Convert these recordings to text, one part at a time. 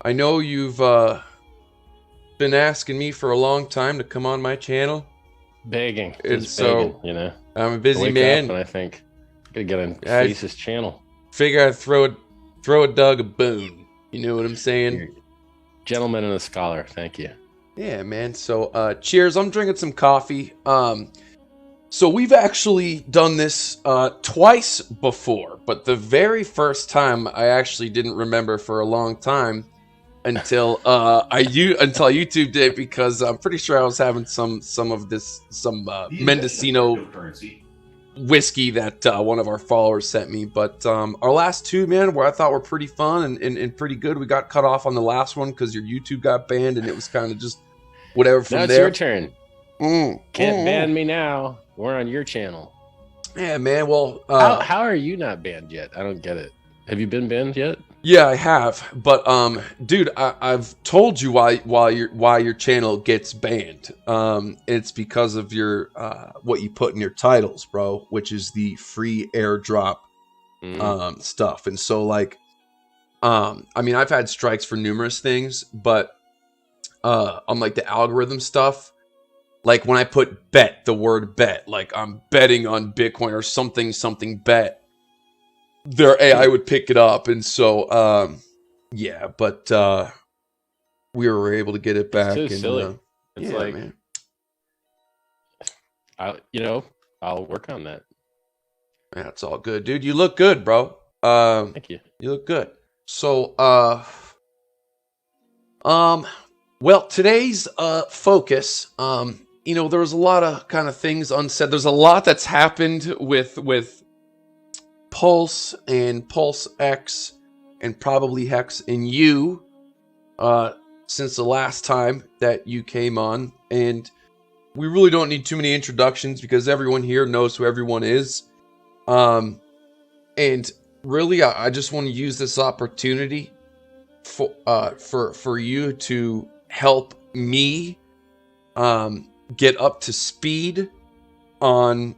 I know you've been asking me for a long time to come on my channel. Begging. And Just so, begging, you know. I'm a busy Wake man. up and I think I gotta get on Face's channel. Figure I'd throw a Doug a boon. You know what I'm saying? You're a gentleman and a scholar. Thank you. Yeah, man. So, cheers. I'm drinking some coffee. So we've actually done this twice before, but the very first time I actually didn't remember for a long time until until YouTube did, because I'm pretty sure I was having some Mendocino whiskey that one of our followers sent me. But our last two, man, where I thought were pretty fun and pretty good. We got cut off on the last one because your YouTube got banned, and it was kind of just whatever from now there. It's your turn. Can't ban me now. We're on your channel. Yeah, man. Well, how are you not banned yet? I don't get it. Have you been banned yet? Yeah, I have. But dude, I've told you why your channel gets banned. It's because of your what you put in your titles, bro, which is the free airdrop stuff. And so, like, I mean, I've had strikes for numerous things, but on like the algorithm stuff, like when I put bet, the word bet, like I'm betting on Bitcoin or something bet, their AI would pick it up. And so, yeah, but we were able to get it back. It's so silly. It's yeah, like, man. I'll work on that. That's all good, dude. You look good, bro. Thank you. You look good. So, well, today's focus, you know, there was a lot of kind of things unsaid. There's a lot that's happened with Pulse and PulseX and probably Hex and you since the last time that you came on. And we really don't need too many introductions because everyone here knows who everyone is. And really, I just want to use this opportunity for you to help me get up to speed on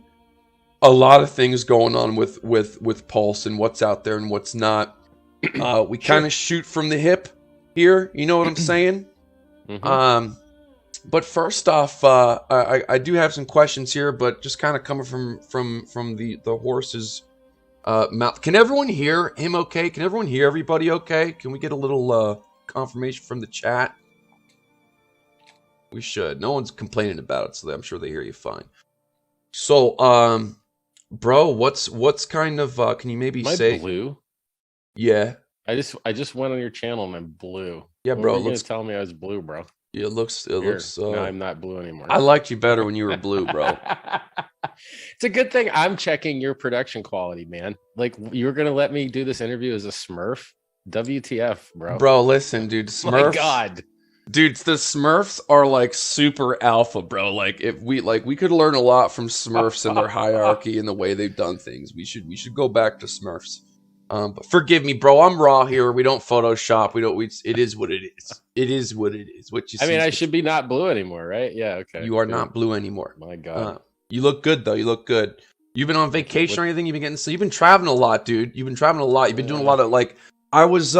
a lot of things going on with Pulse and what's out there and what's not. We kind of shoot from the hip here, you know what I'm saying? But first off, I do have some questions here, but just kind of coming from the horse's mouth. Can everyone hear him okay? Can everyone hear everybody okay? Can we get a little confirmation from the chat? We should. No one's complaining about it, so I'm sure they hear you fine. So, bro, what's kind of can you maybe say blue? Yeah. I just went on your channel and I'm blue. Yeah, bro. When were you gonna tell me I was blue, bro? It looks. No, I'm not blue anymore. I liked you better when you were blue, bro. It's a good thing I'm checking your production quality, man. Like, you were gonna let me do this interview as a Smurf? WTF, bro? Bro, listen, dude. Smurfs. My God. Dude, the Smurfs are like super alpha, bro. Like if we could learn a lot from Smurfs and their hierarchy and the way they've done things. We should go back to Smurfs. But forgive me, bro. I'm raw here. We don't Photoshop. It is what it is. It is what it is. What you see. I mean, I should be not blue anymore, right? Yeah, okay. You are not blue anymore. My God. You look good though. You look good. You've been on vacation or anything? You've been getting so you've been traveling a lot, dude. You've been traveling a lot. You've been doing a lot of like I was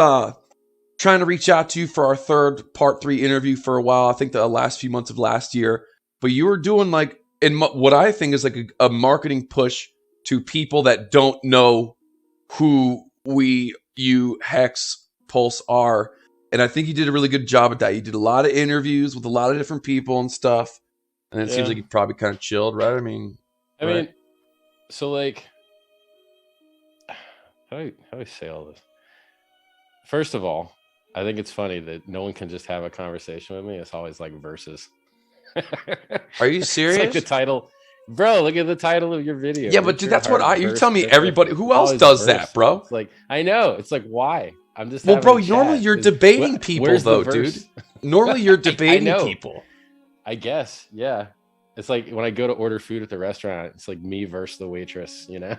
trying to reach out to you for our third part 3 interview for a while. I think the last few months of last year. But you were doing like what I think is like a marketing push to people that don't know who you, Hex, Pulse are. And I think you did a really good job at that. You did a lot of interviews with a lot of different people and stuff. And it seems like you probably kind of chilled, right? I mean, so like, how do I say all this? First of all, I think it's funny that no one can just have a conversation with me. It's always like versus. Are you serious? It's like the title, bro. Look at the title of your video. Yeah, but dude, that's what you tell me. Everybody, who else does that, bro? It's like I know. It's like why? I'm just bro. Normally you're debating people, though, dude. Normally you're debating people. I guess, yeah. It's like when I go to order food at the restaurant, it's like me versus the waitress, you know?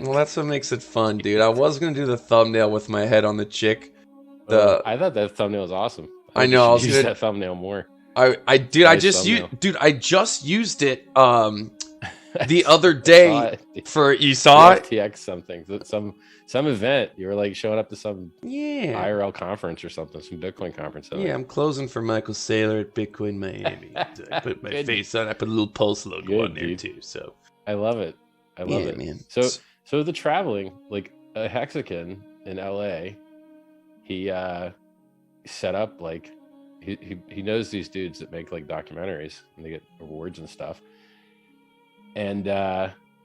Well, that's what makes it fun, dude. I was going to do the thumbnail with my head on the chick. I thought that thumbnail was awesome. I know. I was use that thumbnail more. I just used it the other I saw day it. for you saw it. FTX something, some event. You were like showing up to some Yeah, IRL conference or something, some Bitcoin conference. yeah. I'm closing for Michael Saylor at Bitcoin Miami. I put my Good. face on. I put a little Pulse logo Good, on there dude. too. So I love it. I love it, man. So the traveling, like a Hexican in LA, he set up like he knows these dudes that make like documentaries and they get awards and stuff. And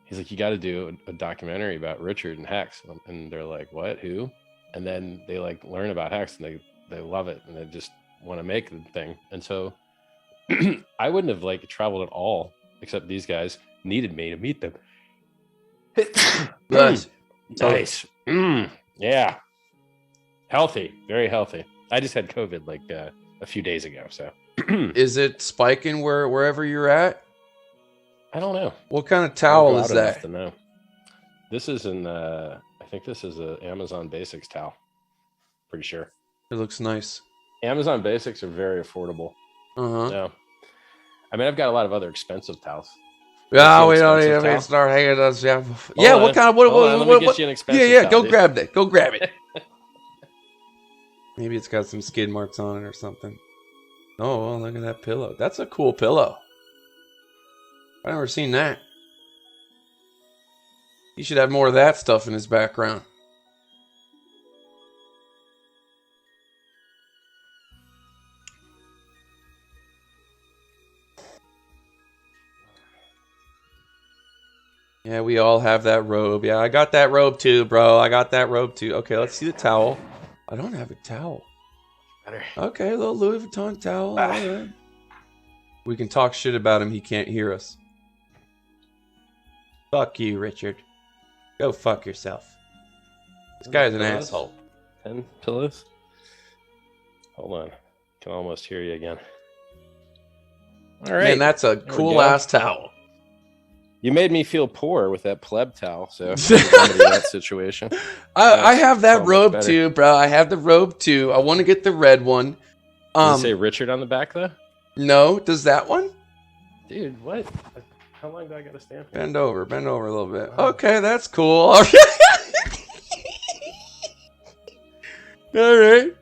he's like, you got to do a documentary about Richard and Hex. And they're like, what? Who? And then they like learn about Hex and they love it and they just want to make the thing. And so I wouldn't have like traveled at all, except these guys needed me to meet them. Nice. Nice. Yeah. Healthy. Very healthy. I just had COVID like a few days ago. So Is it spiking wherever you're at? I don't know. What kind of towel is that? To know. This is I think this is a Amazon Basics towel. Pretty sure. It looks nice. Amazon Basics are very affordable. Uh-huh. Yeah. I mean, I've got a lot of other expensive towels. Yeah, we don't even start hanging us. Yeah, yeah. What kind of what? Get you an expensive Yeah. towel, Go dude. grab that. Go grab it. Maybe it's got some skid marks on it or something. Oh, well, look at that pillow. That's a cool pillow. I've never seen that. He should have more of that stuff in his background. Yeah, we all have that robe. Yeah, I got that robe too, bro. I got that robe too. Okay, let's see the towel. I don't have a towel. Better. Okay, a little Louis Vuitton towel. All right. We can talk shit about him. He can't hear us. Fuck you, Richard. Go fuck yourself. This guy's an asshole. 10 pillows? Hold on. Can almost hear you again. All right. Man, that's a cool ass towel. You made me feel poor with that pleb towel, so that situation. I have that robe better. too, bro. I have the robe too. I want to get the red one. Does it say Richard on the back though? No, does that one? Dude, what? How long do I gotta stand for? Bend over a little bit. Wow. Okay, that's cool. All right.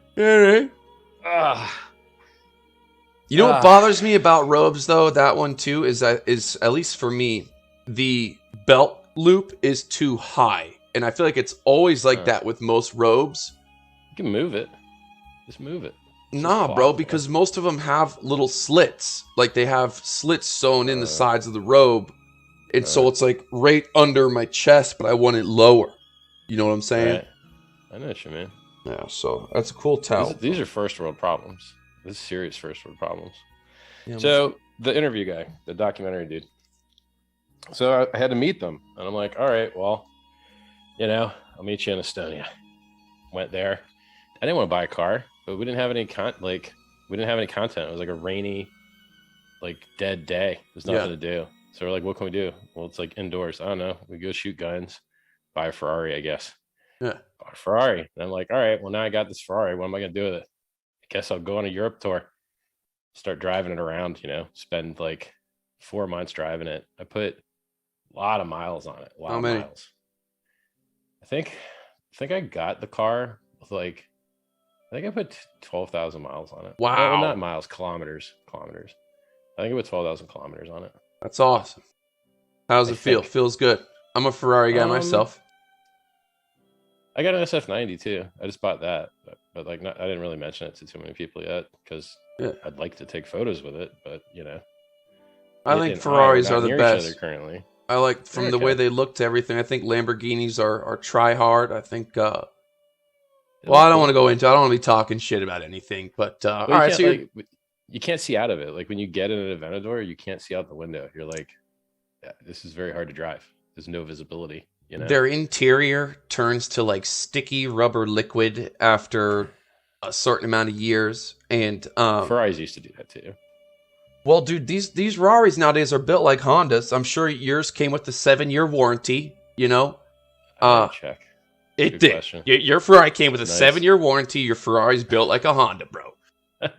You know what bothers me about robes though? That one too is at least for me, the belt loop is too high, and I feel like it's always like that with most robes. You can move it. Just move it. Nah, bro, because most of them have little slits. Like they have slits sewn in the sides of the robe. And so it's like right under my chest, but I want it lower. You know what I'm saying? Right. I know what you mean. Yeah, so that's a cool towel. These are first world problems. This is serious first world problems. Yeah, so the interview guy, the documentary dude. So I had to meet them. And I'm like, all right, well, I'll meet you in Estonia. Went there. I didn't want to buy a car. But we didn't have any content. It was like a rainy, like dead day. There's nothing to do. So we're like, what can we do? Well, it's like indoors. I don't know. We go shoot guns, buy a Ferrari, I guess. Yeah. Buy a Ferrari. And I'm like, all right, well now I got this Ferrari. What am I gonna do with it? I guess I'll go on a Europe tour. Start driving it around, spend like 4 months driving it. I put a lot of miles on it. How many? Miles. I think I got the car with like I think I put 12,000 miles on it. Wow. Well, not miles, kilometers. I think I put 12,000 kilometers on it. That's awesome. How's it feel? Feels good. I'm a Ferrari guy myself. I got an SF90 too. I just bought that, but like, I didn't really mention it to too many people yet because I'd like to take photos with it, but I think Ferraris are the best currently. I like from the way they look to everything. I think Lamborghinis are try hard. I think. Well, I don't want to go into. I don't want to be talking shit about anything. But all right, so you can't see out of it. Like when you get in an Aventador, you can't see out the window. You're like, this is very hard to drive. There's no visibility. Their interior turns to like sticky rubber liquid after a certain amount of years, and Ferraris used to do that too. Well, dude, these Ferraris nowadays are built like Hondas. I'm sure yours came with the 7-year warranty. Check. It did. Question. Your Ferrari came with a 7-year warranty. Your Ferrari's built like a Honda, bro. The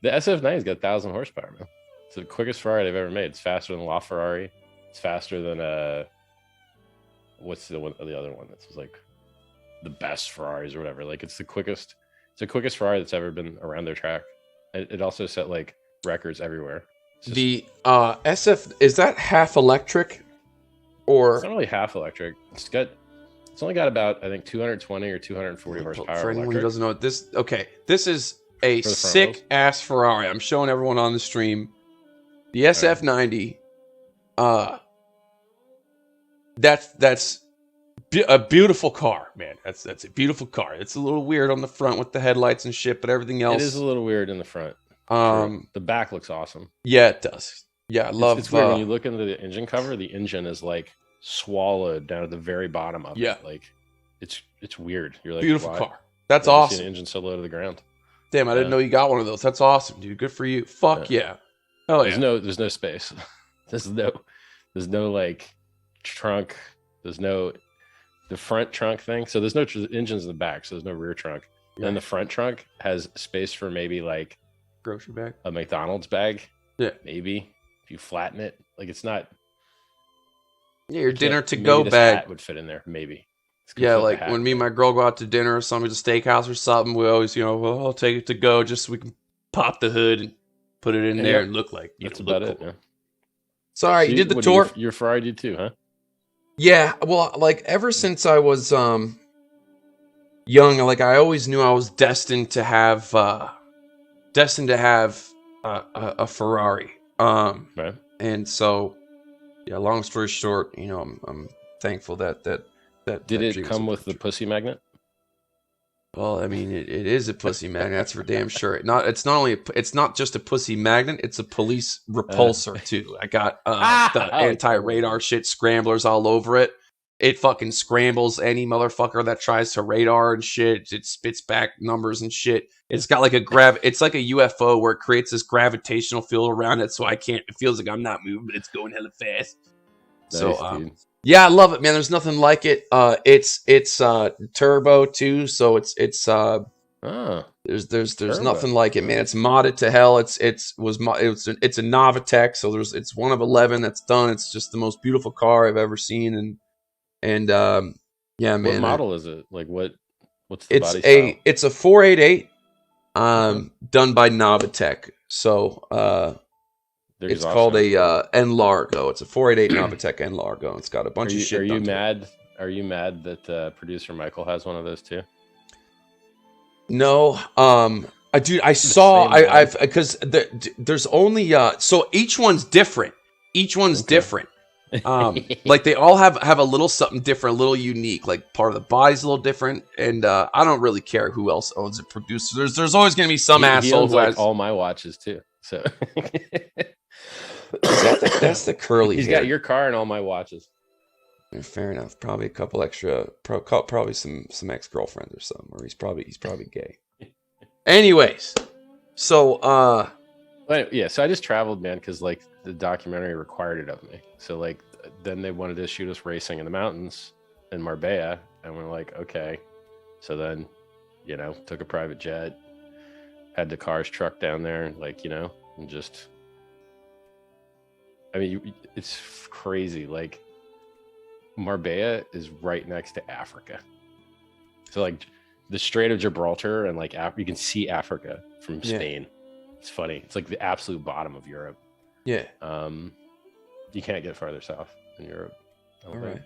SF90's got 1,000 horsepower, man. It's the quickest Ferrari they've ever made. It's faster than LaFerrari. It's faster than what's the other one that's like the best Ferraris or whatever. Like it's the quickest Ferrari that's ever been around their track. It also set like records everywhere. The SF, is that half electric, or it's not really half electric? It's only got about, I think, 220 or 240 horsepower. For anyone who doesn't know this, okay, this is a sick ass Ferrari. I'm showing everyone on the stream. The SF90. That's a beautiful car, man. That's a beautiful car. It's a little weird on the front with the headlights and shit, but everything else. It is a little weird in the front. The back looks awesome. Yeah, it does. Yeah, I love. It's weird when you look into the engine cover. The engine is like swallowed down at the very bottom of it. Like it's weird. You're like, beautiful car. That's awesome. The engine so low to the ground. Damn, I didn't know you got one of those. That's awesome, dude. Good for you. Fuck yeah. Hell yeah. There's no space. there's no like trunk. There's no the front trunk thing. So there's no engines in the back. So there's no rear trunk. Yeah. Then the front trunk has space for maybe like grocery bag, a McDonald's bag. Yeah, maybe if you flatten it, like it's not. Yeah, your dinner to go bag would fit in there, maybe. Yeah, like when me and my girl go out to dinner or something, at a steakhouse or something, we always, I'll take it to go just so we can pop the hood and put it in there and look like. That's about it. Yeah. Sorry, you did the tour. Your Ferrari did too, huh? Yeah, well, like ever since I was young, like I always knew I was destined to have a Ferrari. Right. And so, yeah. Long story short, I'm thankful that did it come with the pussy magnet? Well, I mean, it is a pussy magnet. That's for damn sure. It's not just a pussy magnet. It's a police repulsor too. I got the anti-radar shit, scramblers all over it. It fucking scrambles any motherfucker that tries to radar and shit. It spits back numbers and shit. It's got like it's like a UFO where it creates this gravitational field around it, so it feels like I'm not moving, but it's going hella fast. Nice, so yeah, I love it, man. There's nothing like it. It's turbo too, so there's nothing like it, man. It's modded to hell. It's a Novitec, so it's one of 11 that's done. It's just the most beautiful car I've ever seen, and yeah, man. What model is it? Like what's the body style? It's a 488, done by Novitec. So it's called a N Largo. It's a 488 Novitec N Largo. It's got a bunch of shit. Are you mad that producer Michael has one of those too? No, I saw. I've because there's only so each one's different. Different. Like they all have a little something different, a little unique. Like part of the body's a little different, and I don't really care who else owns it. Producer, there's always gonna be some asshole who has all my watches too. So. That's the curly. He's got your car and all my watches. Yeah, fair enough. Probably a couple extra. Probably some ex-girlfriends or something. Or he's probably gay. Anyways, so yeah. So I just traveled, man, because like the documentary required it of me. So like then they wanted to shoot us racing in the mountains in Marbella, and we're like, okay. So then, took a private jet, had the cars trucked down there, like and just. I mean, it's crazy. Like, Marbella is right next to Africa. So, like, the Strait of Gibraltar and, like, you can see Africa from Spain. Yeah. It's funny. It's, like, the absolute bottom of Europe. Yeah. You can't get farther south in Europe. All right.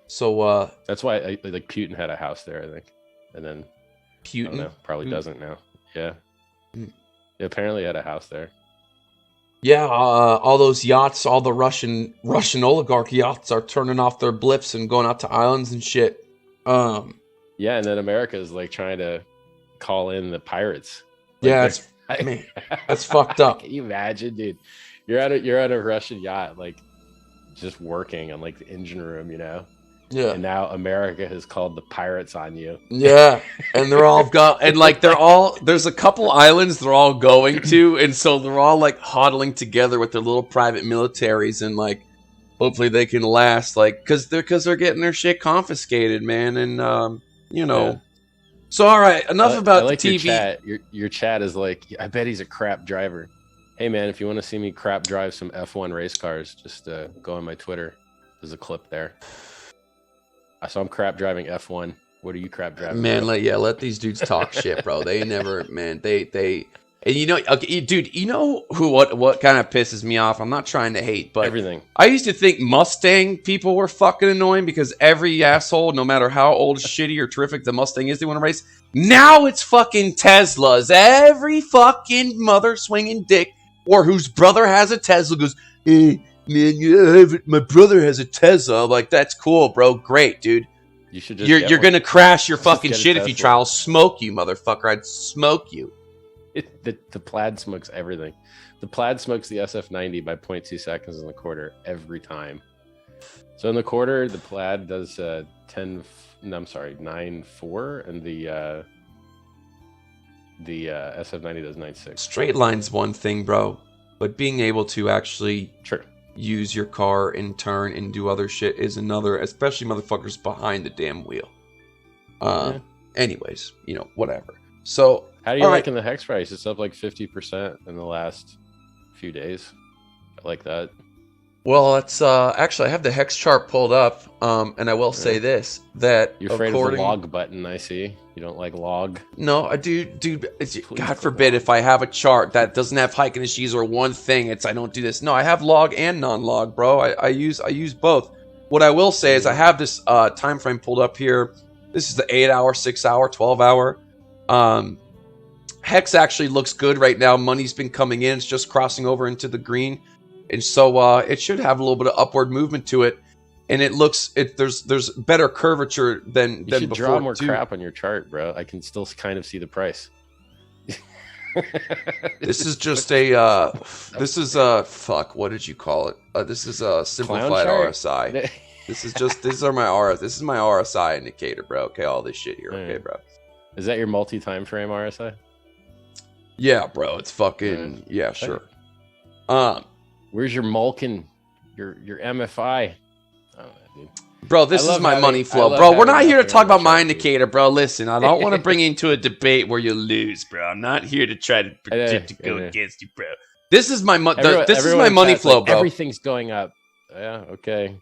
So, that's why, like, Putin had a house there, I think. And then, Putin? I don't know, probably doesn't now. Yeah. Yeah, apparently had a house there. Yeah, all those yachts, all the Russian oligarch yachts are turning off their blips and going out to islands and shit. Yeah, and then America is like trying to call in the pirates. Like, yeah, that's fucked up. Can you imagine, dude? You're at a Russian yacht, like just working on like the engine room, Yeah. And now America has called the pirates on you. Yeah. And there's a couple islands they're all going to, and so they're all like huddling together with their little private militaries, and like hopefully they can last, like because they're getting their shit confiscated, man, and Yeah. So all right, enough about I like the TV. Your chat is like, I bet he's a crap driver. Hey man, if you want to see me crap drive some F1 race cars, just go on my Twitter. There's a clip there. I saw him crap driving F1. What are you crap driving? Man, let these dudes talk shit, bro. They never, man. They, and you know, okay, dude. You know what kind of pisses me off? I'm not trying to hate, but everything. I used to think Mustang people were fucking annoying because every asshole, no matter how old, shitty, or terrific the Mustang is, they want to race. Now it's fucking Teslas. Every fucking mother swinging dick or whose brother has a Tesla goes, hey, man, my brother has a Tesla. I'm like, that's cool, bro. Great, dude. You should just you're gonna crash your fucking shit if you try. I'll Tesla. smoke you, motherfucker. I'd smoke you. The Plaid smokes everything. The Plaid smokes the SF90 by 0.2 seconds in the quarter every time. So in the quarter, the Plaid does 9.4, and the SF90 does 9.6. Straight line's one thing, bro, but being able to actually use your car and turn and do other shit is another, especially motherfuckers behind the damn wheel. Anyways, you know, whatever. So how do you like in the Hex price? It's up like 50% in the last few days. I like that. Well, it's actually I have the Hex chart pulled up, and I will say this, that you're afraid of the log button. I see you don't like log. No, I do, dude. God forbid if I have a chart that doesn't have hike indices or one thing, it's I don't do this. No, I have log and non-log, bro. I use both. What I will say is I have this time frame pulled up here. This is the 8-hour, 6-hour, 12-hour. Hex actually looks good right now. Money's been coming in. It's just crossing over into the green. And so it should have a little bit of upward movement to it. And it looks, there's better curvature than you should before. Draw more crap on your chart, bro. I can still kind of see the price. This is just a, fuck, what did you call it? This is a simplified RSI. This is my RSI indicator, bro. Okay, all this shit here. Okay, bro. Is that your multi-time frame RSI? Yeah, bro. It's fucking, yeah, sure. Where's your Mulkin? Your MFI? Oh, dude. Bro, this is my money flow. Bro, we're not here to talk about my indicator, bro. Listen, I don't want to bring you into a debate where you lose, bro. I'm not here to try to predict to go against you, bro. This is my this is my money flow, bro. Everything's going up. Yeah, okay.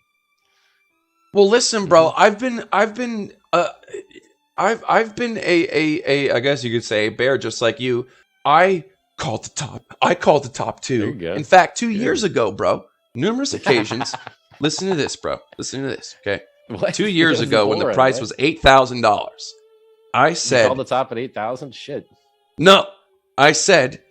Well, listen, bro. I've been a I guess you could say a bear just like you. I called the top. I called the top too. In fact, 2 years ago, bro. Numerous occasions. Listen to this, bro. Listen to this, okay? What? 2 years ago, when the price was $8,000, I said... You called the top at 8,000? Shit. No. I said...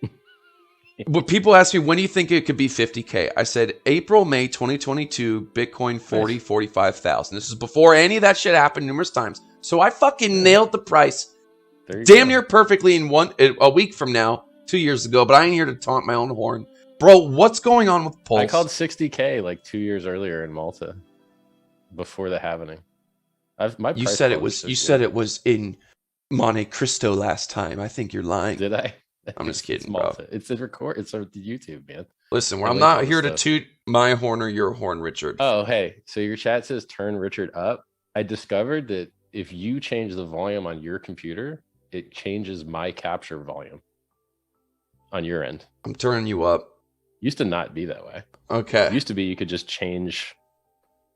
When people ask me, when do you think it could be 50K? I said, April, May 2022, Bitcoin 45,000. This is before any of that shit happened numerous times. So I fucking nailed the price damn near perfectly in a week from now, 2 years ago. But I ain't here to taunt my own horn. Bro, what's going on with Pulse? I called 60K like 2 years earlier in Malta, before the happening. You said it was in Monte Cristo last time. I think you're lying. Did I? I'm just kidding, it's Malta. Bro. It's a record. It's on YouTube, man. Listen, I'm not here to toot my horn or your horn, Richard. Oh, hey. So your chat says turn Richard up. I discovered that if you change the volume on your computer, it changes my capture volume on your end. I'm turning you up. Used to not be that way. Okay. It used to be you could just change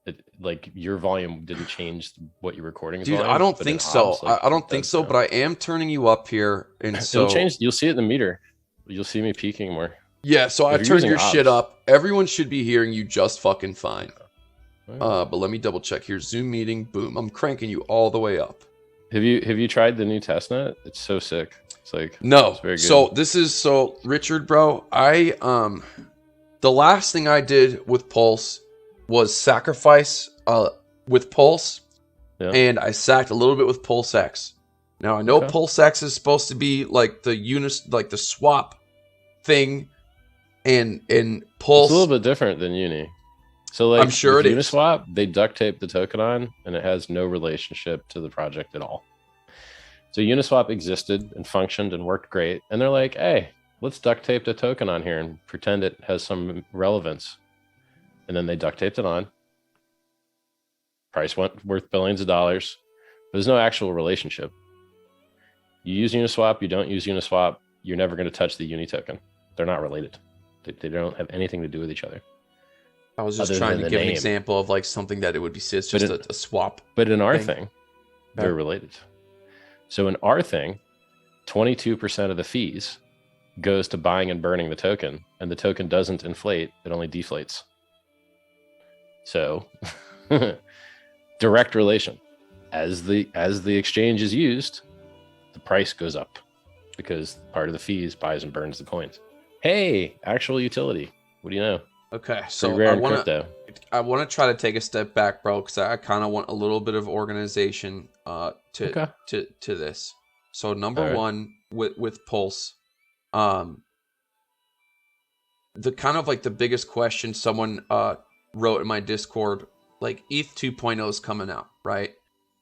it, like your volume didn't change what you're recording. Dude, I don't think so. I don't think so, but I am turning you up here, and so it'll change. You'll see it in the meter. You'll see me peaking more. Yeah, so I turned your shit up. Everyone should be hearing you just fucking fine. But let me double check here. Zoom meeting, boom. I'm cranking you all the way up. Have you tried the new testnet? It's so sick. It's like no. It's very good. So Richard, bro, the last thing I did with Pulse was sacrifice with Pulse, and I sacked a little bit with PulseX. Now I know PulseX is supposed to be like the swap thing, and Pulse. It's a little bit different than Uni. So like, I'm sure it is. Uniswap, they duct tape the token on, and it has no relationship to the project at all. So Uniswap existed and functioned and worked great, and they're like, hey, let's duct tape the token on here and pretend it has some relevance. And then they duct taped it on. Price went worth billions of dollars. There's no actual relationship. You use Uniswap, you don't use Uniswap, you're never going to touch the Uni token. They're not related. They don't have anything to do with each other. I was just trying to give an example of like something that it would be. It's just a swap. But in our thing, they're related. So in our thing, 22% of the fees goes to buying and burning the token, and the token doesn't inflate; it only deflates. So, direct relation. As the exchange is used, the price goes up because part of the fees buys and burns the coins. Hey, actual utility. What do you know? Okay, so I want to try to take a step back, bro, because I kind of want a little bit of organization to this. So number one with Pulse, the kind of like the biggest question someone wrote in my Discord, like ETH 2.0 is coming out, right?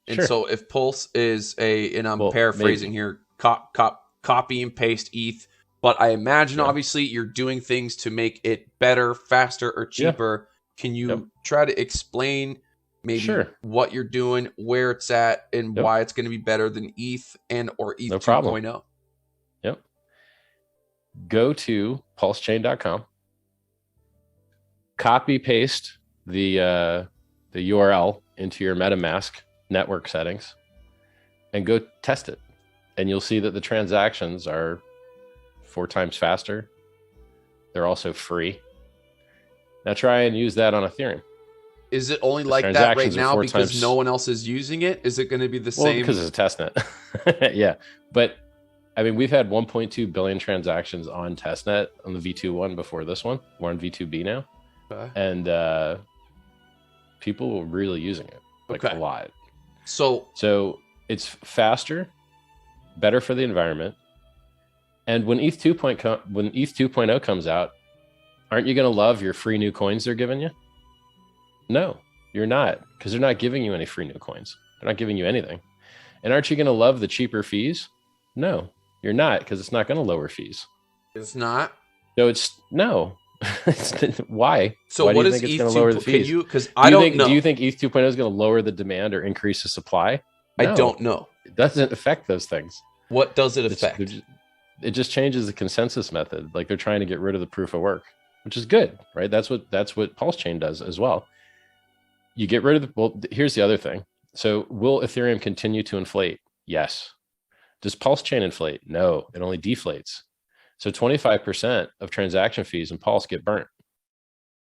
And so if Pulse is and I'm paraphrasing here, copy and paste ETH. But I imagine, obviously, you're doing things to make it better, faster, or cheaper. Can you try to explain maybe what you're doing, where it's at, and why it's going to be better than ETH or ETH 2.0? Yep. Go to PulseChain.com. Copy paste the URL into your MetaMask network settings, and go test it. And you'll see that the transactions are 4 times faster. They're also free. Now try and use that on Ethereum. Is it only like that right now because no one else is using it? Is it going to be the same? Because it's a testnet. Yeah. But I mean, we've had 1.2 billion transactions on testnet on the V2 one before this one. We're on V2B now. And people were really using it a lot. So it's faster, better for the environment. And when ETH 2.0 comes out, aren't you going to love your free new coins they're giving you? No, you're not, because they're not giving you any free new coins. They're not giving you anything. And aren't you going to love the cheaper fees? No, you're not, because it's not going to lower fees. It's not? So no. Why? So why what do you is think it's ETH going to lower the fees? Because I don't know. Do you think ETH 2.0 is going to lower the demand or increase the supply? No, I don't know. It doesn't affect those things. What does it affect? It just changes the consensus method. Like they're trying to get rid of the proof of work, which is good, right? That's what PulseChain does as well. You get rid of here's the other thing. So will Ethereum continue to inflate? Yes. Does PulseChain inflate? No, it only deflates. So 25% of transaction fees in Pulse get burnt.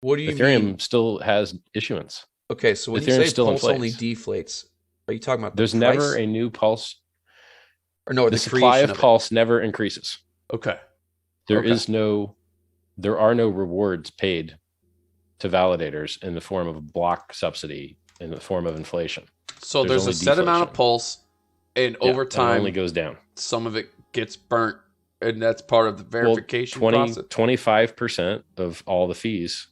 What do you Ethereum mean? Still has issuance. Okay, so when Ethereum you say Pulse inflates. only deflates, are you talking about there's never a new Pulse? Or no, the supply of Pulse never increases. Okay. There are no rewards paid to validators in the form of a block subsidy, in the form of inflation. So there's a set amount of Pulse, and over time it only goes down. Some of it gets burnt, and that's part of the verification process. 25% of all the fees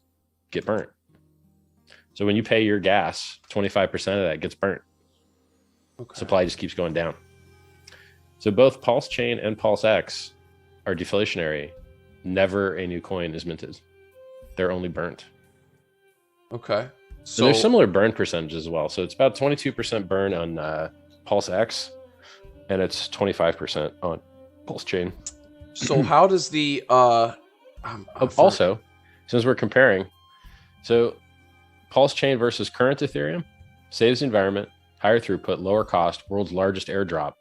get burnt. So when you pay your gas, 25% of that gets burnt. Okay. Supply just keeps going down. So both PulseChain and PulseX are deflationary. Never a new coin is minted. They're only burnt. Okay. So there's similar burn percentages as well. So it's about 22% burn on PulseX, and it's 25% on PulseChain. So how does the also, since we're comparing, so PulseChain versus current Ethereum saves the environment, higher throughput, lower cost, world's largest airdrop.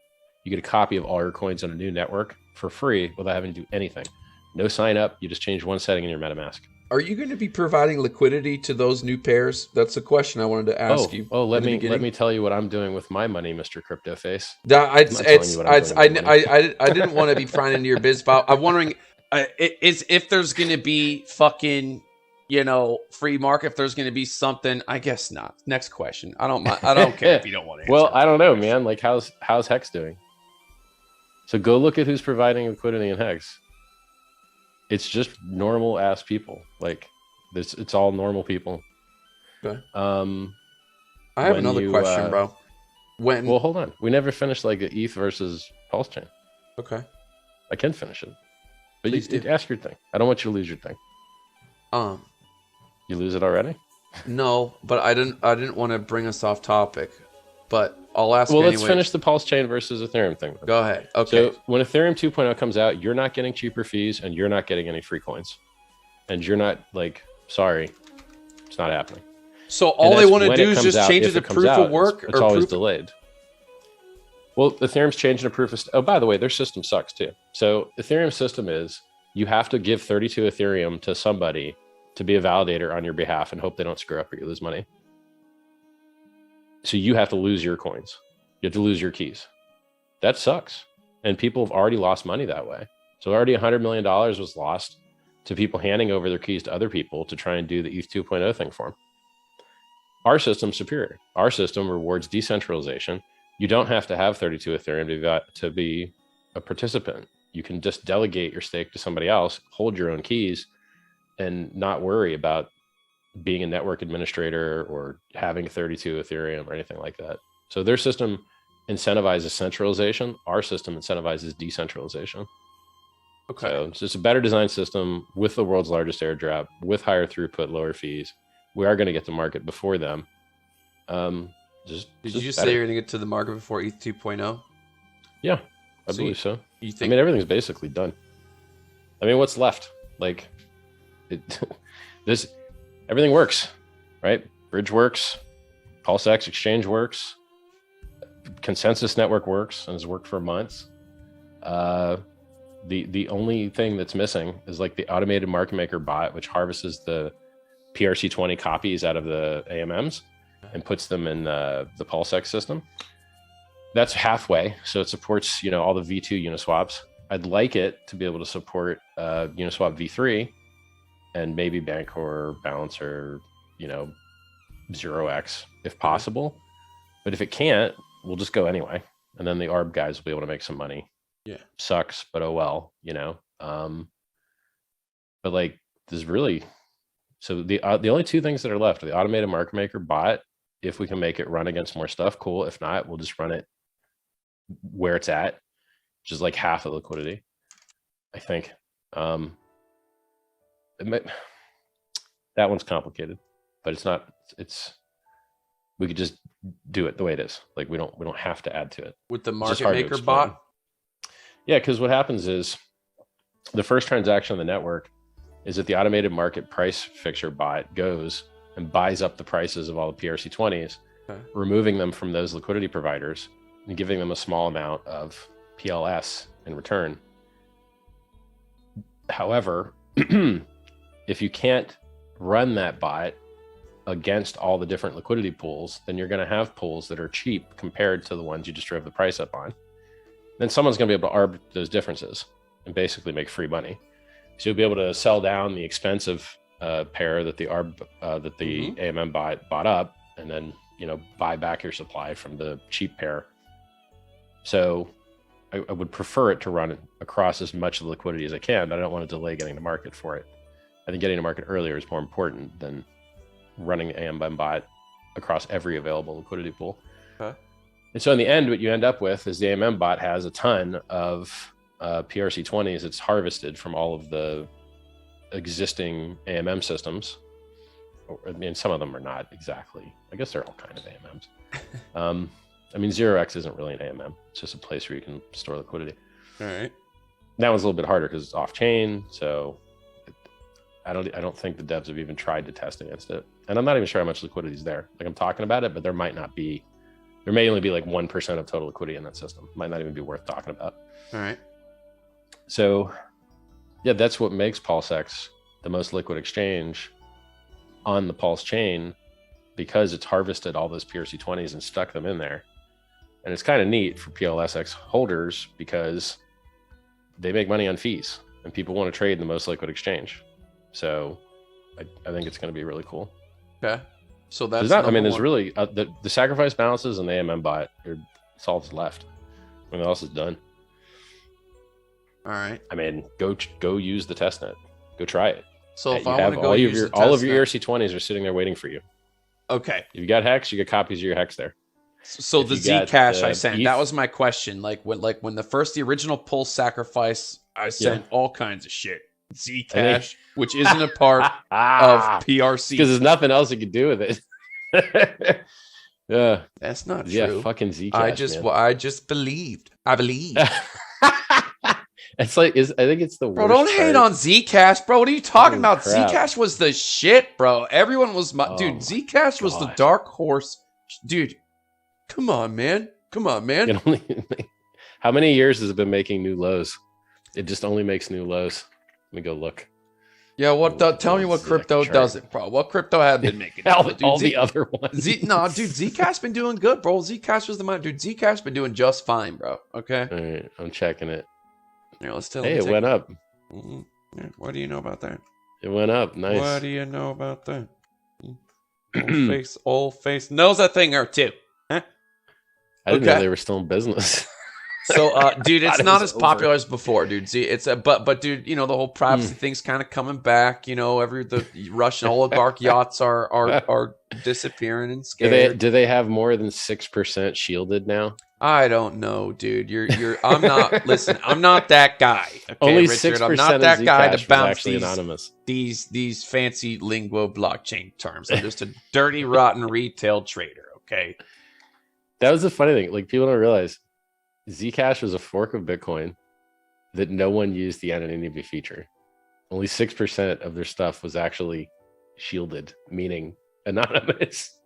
You get a copy of all your coins on a new network for free without having to do anything. No sign up. You just change one setting in your MetaMask. Are you going to be providing liquidity to those new pairs? That's a question I wanted to ask you. Oh, let me tell you what I'm doing with my money, Mr. CryptoFace. I didn't want to be prying into your biz, but I'm wondering if there's going to be fucking, free market. If there's going to be something, I guess not. Next question. I don't care if you don't want to answer. Well, I don't know, man. Like how's Hex doing? So go look at who's providing liquidity in Hex. It's just normal ass people. Like this, it's all normal people. Okay. I have another question, bro. Well, hold on. We never finished like a ETH versus PulseChain. Okay. I can finish it, but you ask your thing. I don't want you to lose your thing. You lose it already? No, but I didn't want to bring us off topic. But I'll ask. Well, let's finish the PulseChain versus Ethereum thing. Go ahead. Okay. So when Ethereum 2.0 comes out, you're not getting cheaper fees and you're not getting any free coins. and you're not like, sorry, it's not happening. So all they want to do is just change it to comes proof out, of work? It's always delayed. Well, Ethereum's changing to proof of... Oh, by the way, their system sucks too. So Ethereum's system is you have to give 32 Ethereum to somebody to be a validator on your behalf and hope they don't screw up or you lose money. So you have to lose your coins. You have to lose your keys. That sucks. And people have already lost money that way. So already $100 million was lost to people handing over their keys to other people to try and do the ETH 2.0 thing for them. Our system's superior. Our system rewards decentralization. You don't have to have 32 Ethereum to be a participant. You can just delegate your stake to somebody else, hold your own keys, and not worry about being a network administrator or having 32 Ethereum or anything like that. So their system incentivizes centralization. Our system incentivizes decentralization. Okay. So it's just a better designed system with the world's largest airdrop, with higher throughput, lower fees. We are going to get to market before them. Did you just say you're going to get to the market before ETH 2.0? Yeah, I believe so. You think? I mean, everything's basically done. I mean, what's left? Like, everything works, right? Bridge works, PulseX exchange works, consensus network works, and has worked for months. The only thing that's missing is like the automated market maker bot, which harvests the PRC20 copies out of the AMMs and puts them in the PulseX system. That's halfway, so it supports all the V2 Uniswaps. I'd like it to be able to support Uniswap V3 and maybe Bancor, Balancer, 0x if possible. But if it can't, we'll just go anyway, and then the ARB guys will be able to make some money. Yeah, sucks, but oh well, But like, there's really so the only two things that are left are the automated market maker bot. If we can make it run against more stuff, cool. If not, we'll just run it where it's at, which is like half of liquidity, I think. That one's complicated, but it's not. We could just do it the way it is. Like we don't have to add to it with the market maker bot. Yeah, because what happens is the first transaction on the network is that the automated market price fixture bot goes and buys up the prices of all the PRC20s, removing them from those liquidity providers and giving them a small amount of PLS in return. However, if you can't run that bot against all the different liquidity pools, then you're going to have pools that are cheap compared to the ones you just drove the price up on. Then someone's going to be able to arb those differences and basically make free money. So you'll be able to sell down the expensive pair that the AMM bought up, and then buy back your supply from the cheap pair. So I would prefer it to run across as much of the liquidity as I can, but I don't want to delay getting to market for it. I think getting to market earlier is more important than running the AMM bot across every available liquidity pool. Okay. And so in the end, what you end up with is the AMM bot has a ton of PRC20s it's harvested from all of the existing AMM systems. I mean, some of them are not exactly. I guess they're all kind of AMMs. I mean, 0x isn't really an AMM. It's just a place where you can store liquidity. All right. That one's a little bit harder because it's off chain. So I don't think the devs have even tried to test against it. And I'm not even sure how much liquidity is there. Like I'm talking about it, but there may only be like 1% of total liquidity in that system. Might not even be worth talking about. All right. So yeah, that's what makes PulseX the most liquid exchange on the Pulse chain, because it's harvested all those PRC20s and stuck them in there. And it's kind of neat for PLSX holders because they make money on fees and people want to trade in the most liquid exchange. So I think it's going to be really cool. Okay. So that's there's really the sacrifice balances and the AMM bot are solves left. Everything else is done. All right. I mean, go use the testnet. Go try it. So if I want to go use all of your ERC20s are sitting there waiting for you. Okay. If you got Hex, you get copies of your Hex there. So the Zcash I sent, that was my question. Like when the original Pulse sacrifice, I sent all kinds of shit. Zcash, which isn't a part of PRC. Because there's nothing else you can do with it. Yeah. That's not true. Yeah, fucking Zcash. I just believed. I believe. It's like I think it's the worst. Bro, don't hate on Zcash, bro. What are you talking about? Crap. Zcash was the shit, bro. Everyone was Oh dude. my Zcash was the gosh. dark horse, dude. Come on, man. Come on, man. It only, how many years has it been making new lows? It just only makes new lows. Let me go look. Yeah, what? Tell me what crypto does it, bro. What crypto have been making? all the other ones. No, dude, Zcash been doing good, bro. Zcash was the man, dude. Zcash been doing just fine, bro. Okay. All right, I'm checking it. Here, let's tell. Hey, it went up. Yeah, what do you know about that? It went up. Nice. What do you know about that? Old face knows a thing or two. Huh? I didn't know they were still in business. So, dude, it's not as over. popular as before, dude. See, it's but, dude, you know, the whole privacy thing's kind of coming back. You know, the Russian oligarch yachts are disappearing and scared. Do they have more than 6% shielded now? I don't know, dude. I'm not. Listen, I'm not that guy. Okay, Only Richard, 6% I'm not that guy to bounce anonymous. these fancy lingo blockchain terms. I'm just a dirty, rotten retail trader. Okay. That was the funny thing. Like, people don't realize Zcash was a fork of Bitcoin that no one used the anonymity feature. Only 6% of their stuff was actually shielded, meaning anonymous.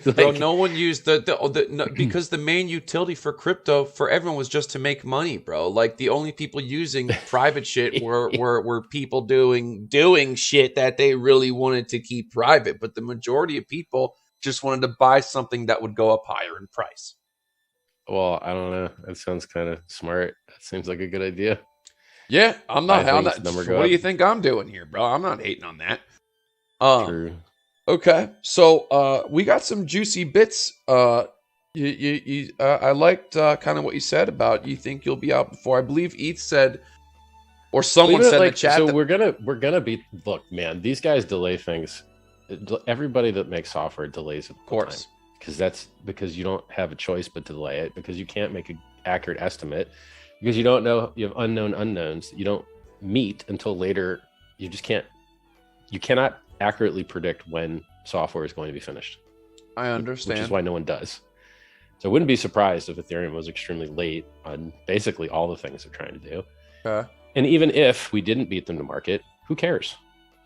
Like, Bro, no one used because the main utility for crypto for everyone was just to make money, bro. Like, the only people using private shit were people doing shit that they really wanted to keep private, but the majority of people just wanted to buy something that would go up higher in price. well, I don't know. That sounds kind of smart. That seems like a good idea. Yeah, I'm not. What go do you up. think I'm doing here, bro? I'm not hating on that. True. Okay, so we got some juicy bits. I liked kind of what you said about you think you'll be out before. I believe ETH said, or someone said in the chat. So we're gonna be. Look, man, these guys delay things. Everybody that makes software delays it, of course, because you don't have a choice but to delay it, because you can't make an accurate estimate, because you don't know, you have unknown unknowns that you don't meet until later. You just can't. You cannot accurately predict when software is going to be finished. I understand. Which is why no one does. So I wouldn't be surprised if Ethereum was extremely late on basically all the things they're trying to do. Okay. And even if we didn't beat them to market, who cares?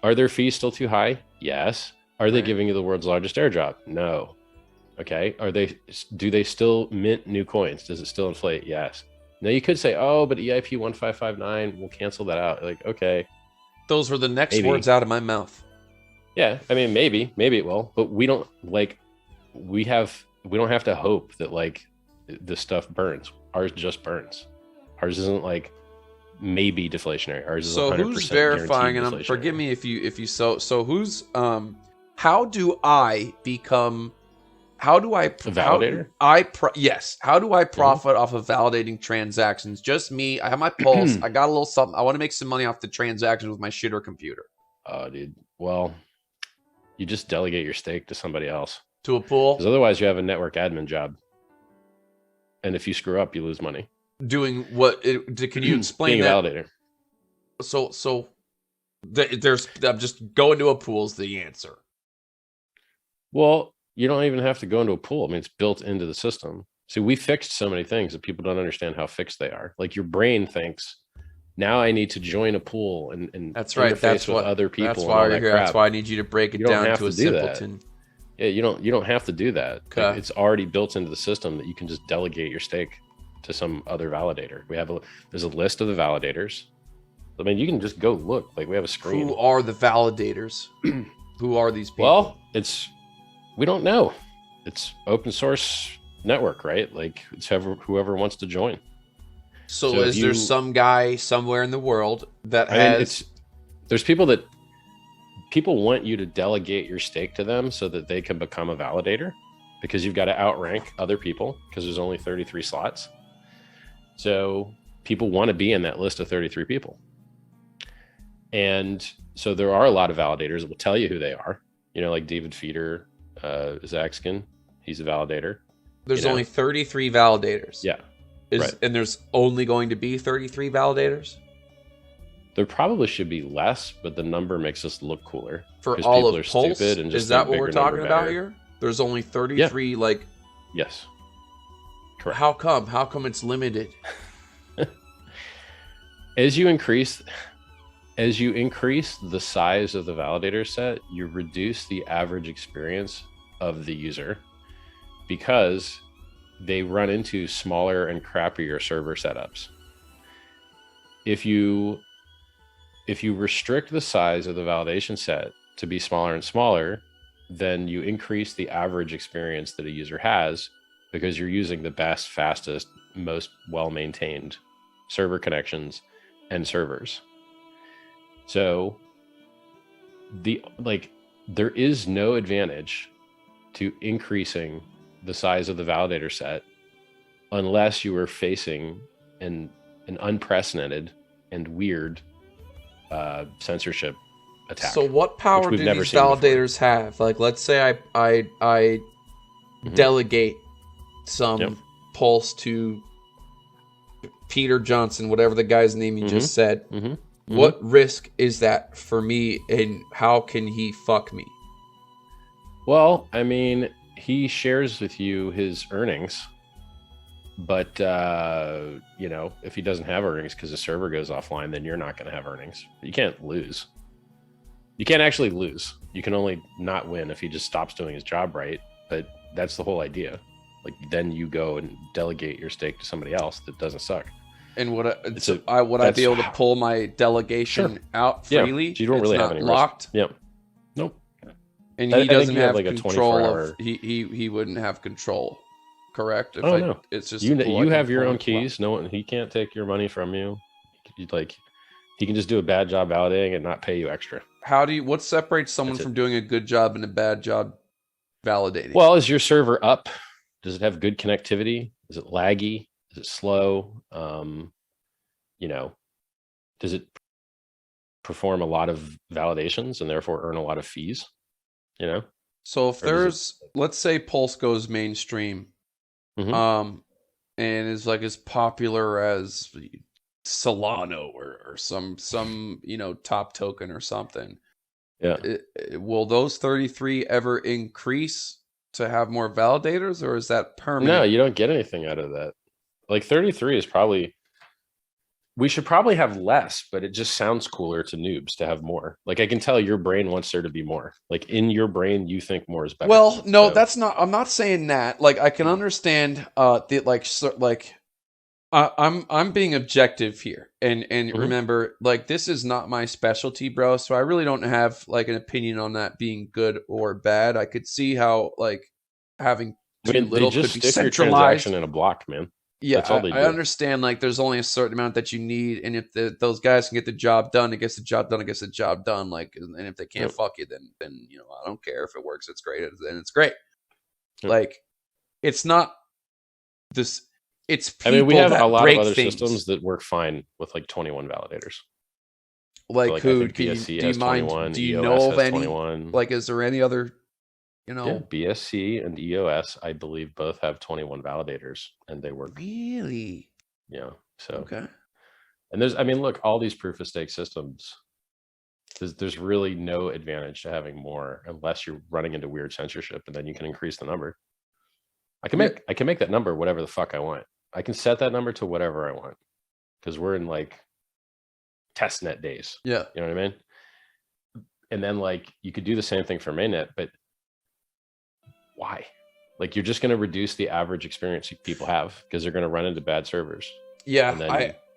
Are their fees still too high? Yes. Are they giving you the world's largest airdrop? No. Okay. Do they still mint new coins? Does it still inflate? Yes. Now you could say, oh, but EIP 1559 will cancel that out. Like, okay. Those were the next words out of my mouth. Yeah, I mean, maybe it will, but we don't we don't have to hope that like this stuff burns. Ours just burns. Ours isn't like maybe deflationary. Ours is 100% so who's verifying? And forgive me if you so who's how do I become? How do I a validator? Yes. How do I profit off of validating transactions? Just me. I have my pulse. I got a little something. I want to make some money off the transactions with my shitter computer. Oh, dude. Well, you just delegate your stake to somebody else. To a pool? Because otherwise you have a network admin job. And if you screw up, you lose money. Doing what? Can you explain Being that? a validator. I'm just going to a pool's the answer. Well, you don't even have to go into a pool. I mean, it's built into the system. See, we fixed so many things that people don't understand how fixed they are. Like, your brain thinks, now I need to join a pool and that's right. That's what other people. That's why you're here. That's why I need you to break it down to a simpleton. Yeah, you don't have to do that. Okay. Like, it's already built into the system that you can just delegate your stake to some other validator. There's a list of the validators. I mean, you can just go look. Like, we have a screen. Who are the validators? Who are these people? Well, we don't know. It's open source network, right? Like, it's whoever wants to join. So is there some guy somewhere in the world that there's people want you to delegate your stake to them so that they can become a validator, because you've got to outrank other people because there's only 33 slots. So people want to be in that list of 33 people. And so there are a lot of validators that will tell you who they are. You know, like David Feeder, Zaxkin, he's a validator. There's only 33 validators. Yeah. Right. And there's only going to be 33 validators? There probably should be less, but the number makes us look cooler. For all of Pulse? Stupid and just is that what we're talking about here? There's only 33, like... Yes. Correct. How come? How come it's limited? as you increase the size of the validator set, you reduce the average experience of the user because they run into smaller and crappier server setups. If you restrict the size of the validation set to be smaller and smaller, then you increase the average experience that a user has because you're using the best, fastest, most well-maintained server connections and servers. So there is no advantage to increasing the size of the validator set unless you are facing an unprecedented and weird censorship attack. So what power do these validators have? Like, let's say I delegate some pulse to Peter Johnson, whatever the guy's name you just said. What risk is that for me, and how can he fuck me? Well, I mean, he shares with you his earnings, but you know, if he doesn't have earnings because the server goes offline, then you're not going to have earnings. You can't lose. You can't actually lose. You can only not win if he just stops doing his job right. But that's the whole idea. Like, then you go and delegate your stake to somebody else that doesn't suck. And would I be able to pull my delegation out freely? Yeah, so you don't really have any locked. Risk. Yep. Nope. And he doesn't have like control of. He wouldn't have control. Correct? No. It's just you have your own keys. No one. He can't take your money from you. He can just do a bad job validating and not pay you extra. What separates someone from doing a good job and a bad job validating? Well, is your server up? Does it have good connectivity? Is it laggy? Is it slow? You know, does it perform a lot of validations and therefore earn a lot of fees? You know? So if let's say Pulse goes mainstream, and is like as popular as Solano or some top token or something. Yeah. Will those 33 ever increase to have more validators, or is that permanent? No, you don't get anything out of that. Like 33 is probably, we should probably have less, but it just sounds cooler to noobs to have more. Like, I can tell your brain wants there to be more. Like, in your brain, you think more is better. Well, no, that's not, I'm not saying that. Like, I can understand I'm being objective here. And remember, like, this is not my specialty, bro. So I really don't have like an opinion on that being good or bad. I could see how like having too little could be centralized. Your transaction in a block, man. Yeah, I understand. Like, there's only a certain amount that you need, and if those guys can get the job done, it gets the job done. It gets the job done. Like, and if they can't fuck you, then I don't care if it works. It's great, and it's great. Like, it's not this. It's people. I mean, we have a lot of other systems that work fine with like 21 validators. Like, so, who? Do you know of any? 21. Like, is there any other? Yeah, BSC and EOS, I believe, both have 21 validators, and they work. Really? Yeah. So okay. And look, all these proof of stake systems, there's really no advantage to having more unless you're running into weird censorship, and then you can increase the number. I can make that number whatever the fuck I want. I can set that number to whatever I want because we're in like testnet days. Yeah. You know what I mean? And then like you could do the same thing for mainnet, but why? Like, you're just going to reduce the average experience people have because they're going to run into bad servers. Yeah,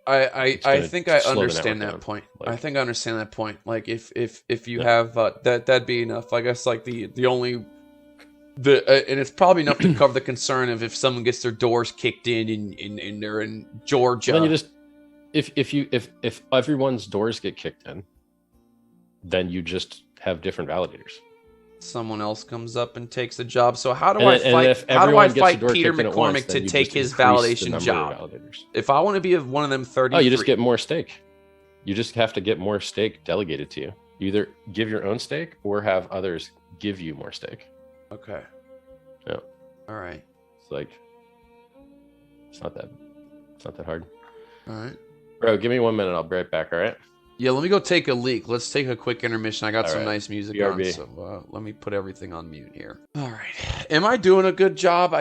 I think I understand that point. Like, I think I understand that point. Like, if you have that'd be enough. I guess like the only and it's probably enough to cover the concern of if someone gets their doors kicked in and they're in Georgia. Then you just if everyone's doors get kicked in, then you just have different validators. Someone else comes up and takes the job. So how do I fight Peter McCormick to take his validation job? If I want to be one of them 30, you just get more stake. You just have to get more stake delegated to you. You either give your own stake or have others give you more stake. Okay. Yeah. All right. It's like it's not that hard. All right. Bro, give me 1 minute. I'll be right back. All right. Yeah, let me go take a leak. Let's take a quick intermission. I got some nice music BRB. on, so let me put everything on mute here. All right. Am I doing a good job?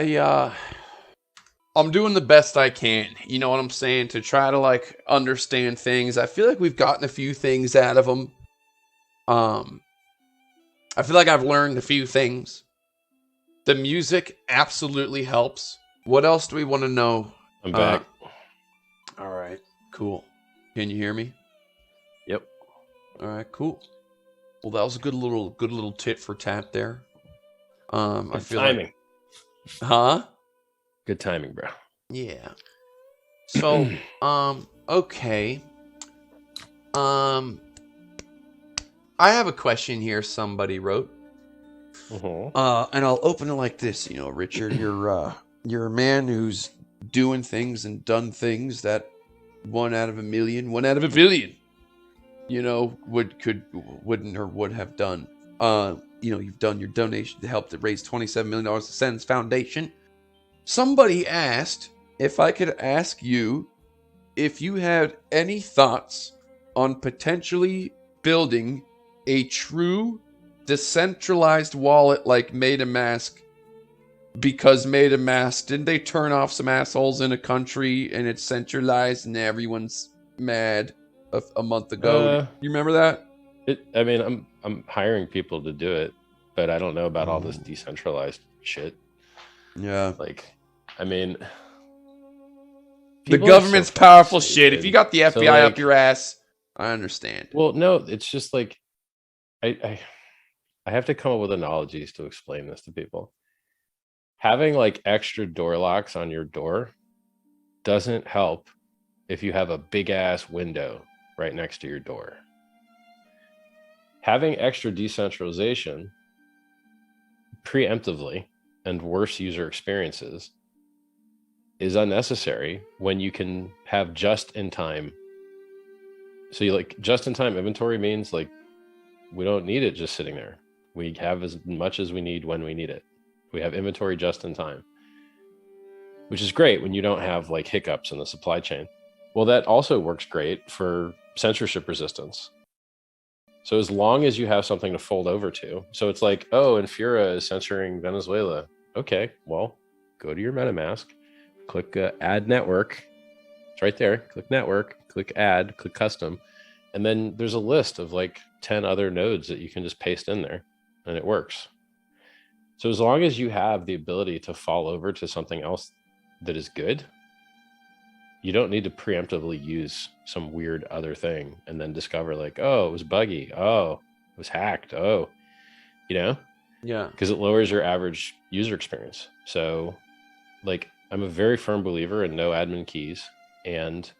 I'm doing the best I can. You know what I'm saying? To try to like understand things. I feel like we've gotten a few things out of them. I feel like I've learned a few things. The music absolutely helps. What else do we want to know? I'm back. All right, cool. Can you hear me? Yep. All right, cool. Well, that was a good little tit for tat there. I feel timing. Huh? Good timing, bro. Yeah. So, okay. I have a question here. Somebody wrote. And I'll open it like this. You know, Richard, you're a man who's doing things and done things that 1 out of a million, 1 out of a billion, you know, wouldn't or would have done. You know, you've done your donation to help to raise $27 million to Sens Foundation. Somebody asked if I could ask you if you had any thoughts on potentially building a true decentralized wallet like Metamask, because Metamask, didn't they turn off some assholes in a country and it's centralized and everyone's mad a month ago? You remember that? I mean, I'm hiring people to do it, but I don't know about all this decentralized shit. Yeah. Like, I mean, the government's so powerful shit. If you got the FBI so, like, up your ass, I understand. Well, no, it's just like I have to come up with analogies to explain this to people. Having like extra door locks on your door doesn't help if you have a big ass window right next to your door. Having extra decentralization preemptively and worse user experiences is unnecessary when you can have just-in-time. So you like just-in-time inventory means like we don't need it just sitting there. We have as much as we need when we need it. We have inventory just in time, which is great when you don't have like hiccups in the supply chain. Well, that also works great for censorship resistance. So as long as you have something to fold over to, so it's like, oh, Infura is censoring Venezuela. Okay, well, go to your MetaMask, click add network. It's right there. Click network, click add, click custom. And then there's a list of like 10 other nodes that you can just paste in there and it works. So as long as you have the ability to fall over to something else that is good, you don't need to preemptively use some weird other thing and then discover like, oh, it was buggy. Oh, it was hacked. Oh, you know? Yeah. Because it lowers your average user experience. So like, I'm a very firm believer in no admin keys and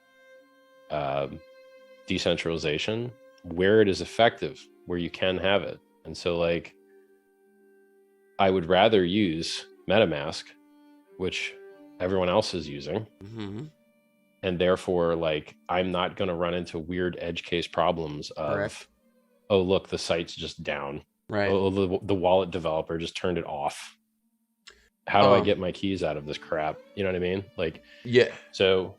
decentralization where it is effective, where you can have it. And so like, I would rather use MetaMask, which everyone else is using. Mm-hmm. And therefore, like, I'm not going to run into weird edge case problems of, correct. Oh, look, the site's just down. Right. Oh, the wallet developer just turned it off. How do I get my keys out of this crap? You know what I mean? Like, yeah. So,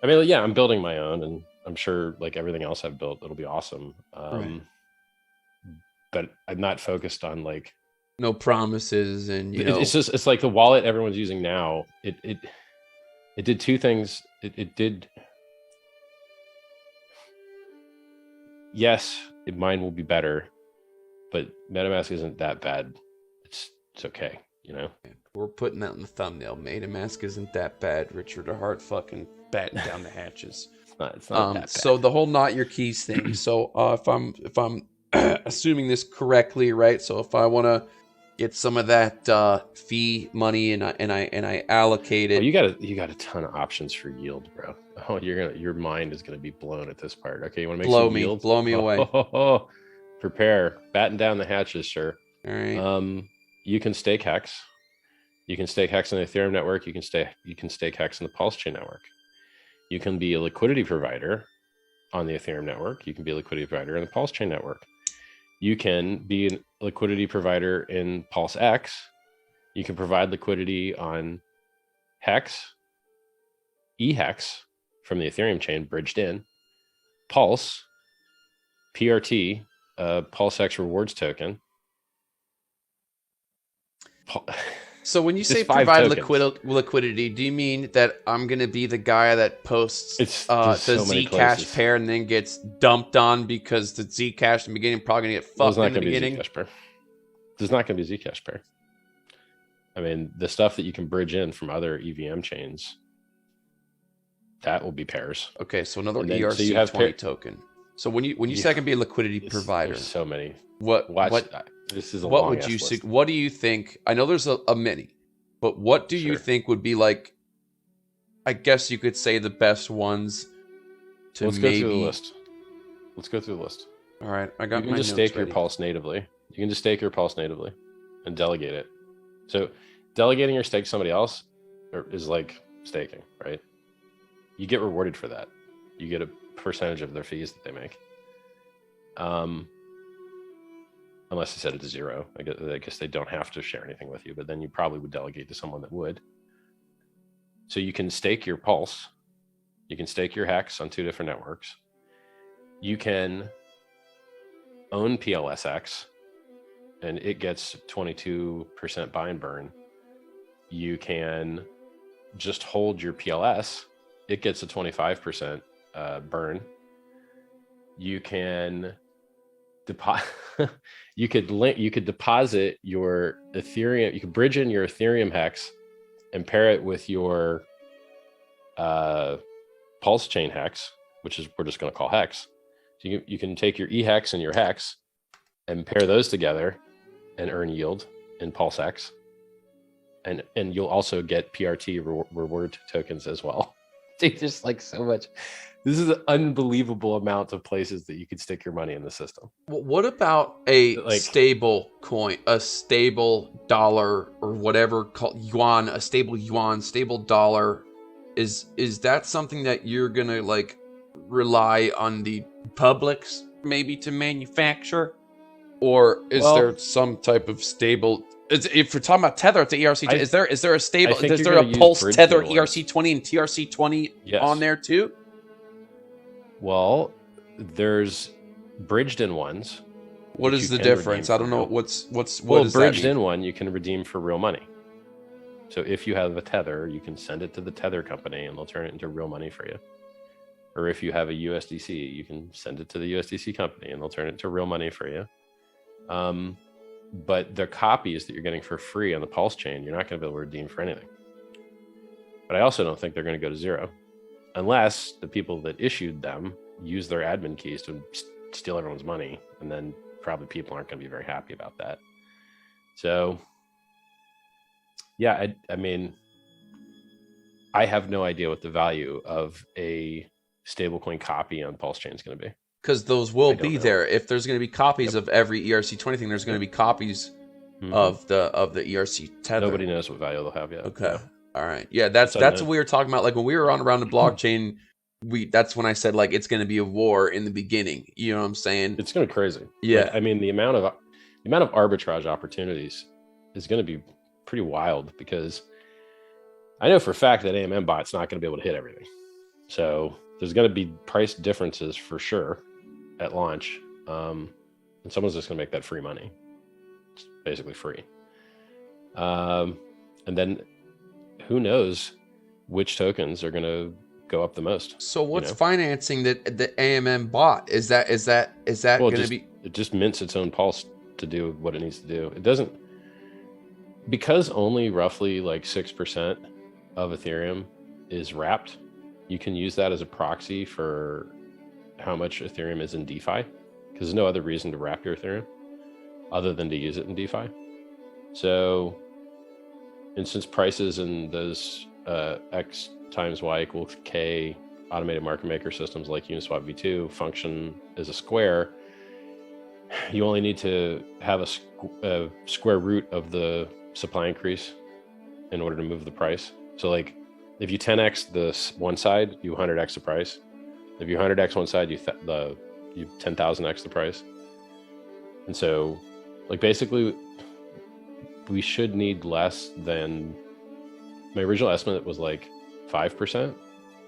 I mean, yeah, I'm building my own, and I'm sure like everything else I've built, it'll be awesome. Right. But I'm not focused on like, no promises, and you know, it's just, it's like the wallet everyone's using now. It did two things. It did. Yes, mine will be better, but MetaMask isn't that bad. It's okay, you know. We're putting that in the thumbnail. Metamask isn't that bad. Richard Hart fucking batting down the hatches. It's not that bad. So the whole not your keys thing. So if I'm assuming this correctly, right? So if I want to get some of that fee money and I allocate it. Oh, you got a ton of options for yield, bro. Oh, your mind is gonna be blown at this part. Okay, you want to make some yield? Blow me away. Prepare, batten down the hatches, sir. All right. You can stake Hex. You can stake Hex on the Ethereum network. You can stake Hex on the PulseChain network. You can be a liquidity provider on the Ethereum network. You can be a liquidity provider on the PulseChain network. You can be a liquidity provider in PulseX. You can provide liquidity on Hex, eHex from the Ethereum chain bridged in, Pulse, PRT, PulseX rewards token. So when you Just say 5 provide tokens. liquidity, do you mean that I'm going to be the guy that posts It's the there's so many Zcash places. pair and then gets dumped on because the Zcash in the beginning probably going to get Well, it's fucked not in the going to be beginning? Zcash pair. There's not going to be Zcash pair. I mean, the stuff that you can bridge in from other EVM chains, that will be pairs. Okay, so another And then- so ERC20 you have token. So when you say I can be a liquidity provider, There's so many. what This is a what long would ass you list. what do you think? I know there's a many, but what do you Sure. think would be like? I guess you could say the best ones to Let's maybe. go through the list. Let's go through the list. All right, I You got can my just notes stake ready. your Pulse natively. You can just stake your Pulse natively and delegate it. So delegating your stake to somebody else is like staking, right? You get rewarded for that. You get a percentage of their fees that they make. Unless they set it to 0. I guess they don't have to share anything with you, but then you probably would delegate to someone that would. So you can stake your Pulse. You can stake your Hex on 2 different networks. You can own PLSX, and it gets 22% buy and burn. You can just hold your PLS. It gets a 25% burn. You can deposit. you could deposit your Ethereum. You could bridge in your Ethereum Hex and pair it with your PulseChain Hex, which is we're just going to call Hex. So you can take your eHex and your Hex and pair those together and earn yield in PulseX. And you'll also get PRT reward tokens as well. Dude, there's like so much. This is an unbelievable amount of places that you could stick your money in the system. What about a stable coin, a stable dollar or whatever called yuan, a stable yuan, stable dollar? Is that something that you're gonna like rely on the publics maybe to manufacture, or is there some type of stable? If we're talking about Tether, it's an ERC. Is there a stable? Is there a Pulse Tether ERC20 and TRC20 on there too? Well, there's bridged in ones. What is the difference? I don't know. What well, does bridged that mean? in one you can redeem for real money. So if you have a Tether, you can send it to the Tether company and they'll turn it into real money for you. Or if you have a USDC, you can send it to the USDC company and they'll turn it into real money for you. But the copies that you're getting for free on the Pulse chain, you're not going to be able to redeem for anything. But I also don't think they're going to go to 0 unless the people that issued them use their admin keys to steal everyone's money. And then probably people aren't going to be very happy about that. So yeah, I mean, I have no idea what the value of a stablecoin copy on Pulse chain is going to be. Because those will be there. If there's going to be copies of every ERC20 thing, there's going to be copies of the ERC Tether. Nobody knows what value they'll have yet. Okay. All right. Yeah, that's what we were talking about. Like when we were on around the blockchain, that's when I said like it's going to be a war in the beginning. You know what I'm saying? It's going to be crazy. Yeah. Like, I mean, the amount of arbitrage opportunities is going to be pretty wild because I know for a fact that AMM bot's not going to be able to hit everything. So there's going to be price differences for sure at launch. And someone's just going to make that free money. It's basically free. And then who knows which tokens are going to go up the most. So what's financing the AMM bot? Is that going to be? It just mints its own pulse to do what it needs to do. It doesn't, because only roughly like 6% of Ethereum is wrapped. You can use that as a proxy for how much Ethereum is in DeFi, because there's no other reason to wrap your Ethereum other than to use it in DeFi. So, and since prices in those X times Y equals K automated market maker systems like Uniswap V2 function as a square, you only need to have a square root of the supply increase in order to move the price. So like if you 10x this one side, you 100x the price. If you 100x one side, you 10,000x the price. And so like basically we should need less than, my original estimate was like 5%,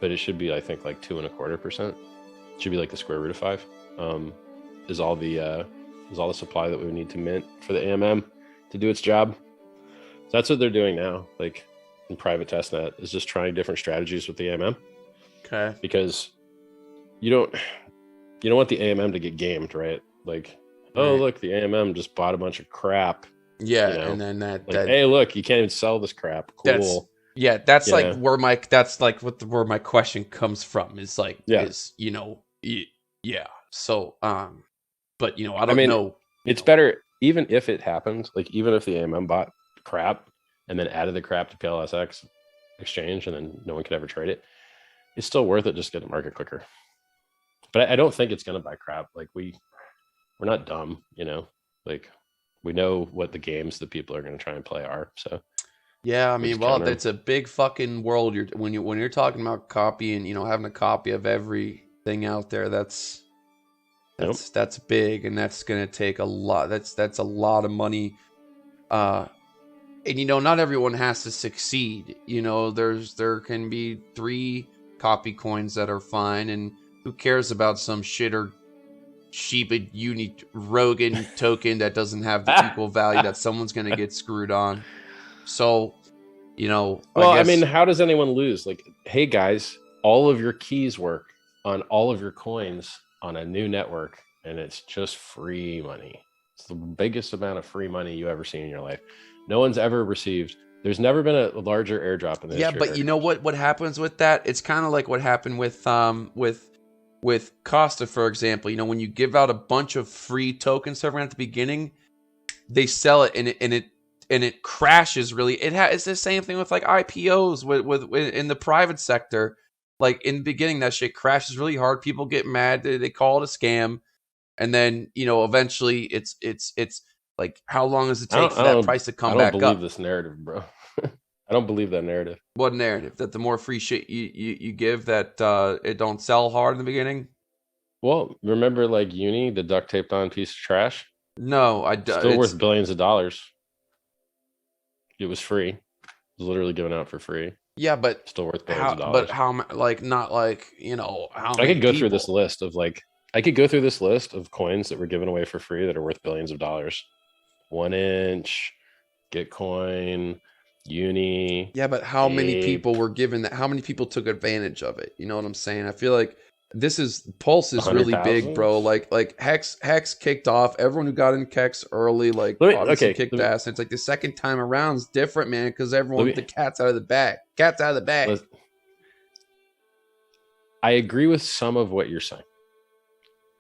but it should be, I think, like 2.25%. It should be like the square root of 5. Is all the supply that we would need to mint for the AMM to do its job. So That's what they're doing now. Like in private testnet is just trying different strategies with the AMM. Okay. Because you don't want the AMM to get gamed, right? Like, oh Right. look, the AMM just bought a bunch of crap. Yeah, you know? and then that, Like, hey, look, you can't even sell this crap. Cool. That's You like know? where where my question comes from is like, is, you know, yeah. So, but you know, I don't know. It's better, even if it happens, like even if the AMM bought crap and then added the crap to PLSX exchange and then no one could ever trade it, it's still worth it just to get to market quicker. But I don't think it's going to buy crap. Like we're not dumb, you know, like we know what the games that people are going to try and play are. So yeah, I mean, well, it's a big fucking world. When you're talking about copying, you know, having a copy of everything out there, that's big, and that's gonna take a lot. That's a lot of money. And you know, not everyone has to succeed. You know, there can be 3 copy coins that are fine, and who cares about some shit or Shiba Uni Rogan token that doesn't have the equal value that someone's gonna get screwed on. So, you know, well, I mean, how does anyone lose? Like, hey guys, all of your keys work on all of your coins on a new network, and it's just free money. It's the biggest amount of free money you ever seen in your life. No one's ever received. There's never been a larger airdrop in the history. Yeah, but you know what happens with that? It's kind of like what happened with Costa, for example. You know, when you give out a bunch of free tokens to everyone at the beginning, they sell it and it crashes really. It's the same thing with like IPOs with in the private sector. Like in the beginning, that shit crashes really hard. People get mad. They call it a scam, and then you know eventually it's like how long does it take for that price to come back up? I don't believe this narrative, bro. I don't believe that narrative. What narrative? That the more free shit you give, that it don't sell hard in the beginning? Well, remember like Uni, the duct taped on piece of trash? No, still worth billions of dollars. It was free. It was literally given out for free. Yeah, but still worth billions of dollars. But how, like, not like, you know, how I could go through this list of like, I could go through this list of coins that were given away for free that are worth billions of dollars. 1inch, Gitcoin, Uni. Yeah, but how many people were given that? How many people took advantage of it? You know what I'm saying? I feel like Pulse is really big, bro. Like Hex kicked off. Everyone who got in Hex early, like obviously kicked ass. And it's like the second time around is different, man, because everyone the cat's out of the bag. Cat's out of the bag. I agree with some of what you're saying.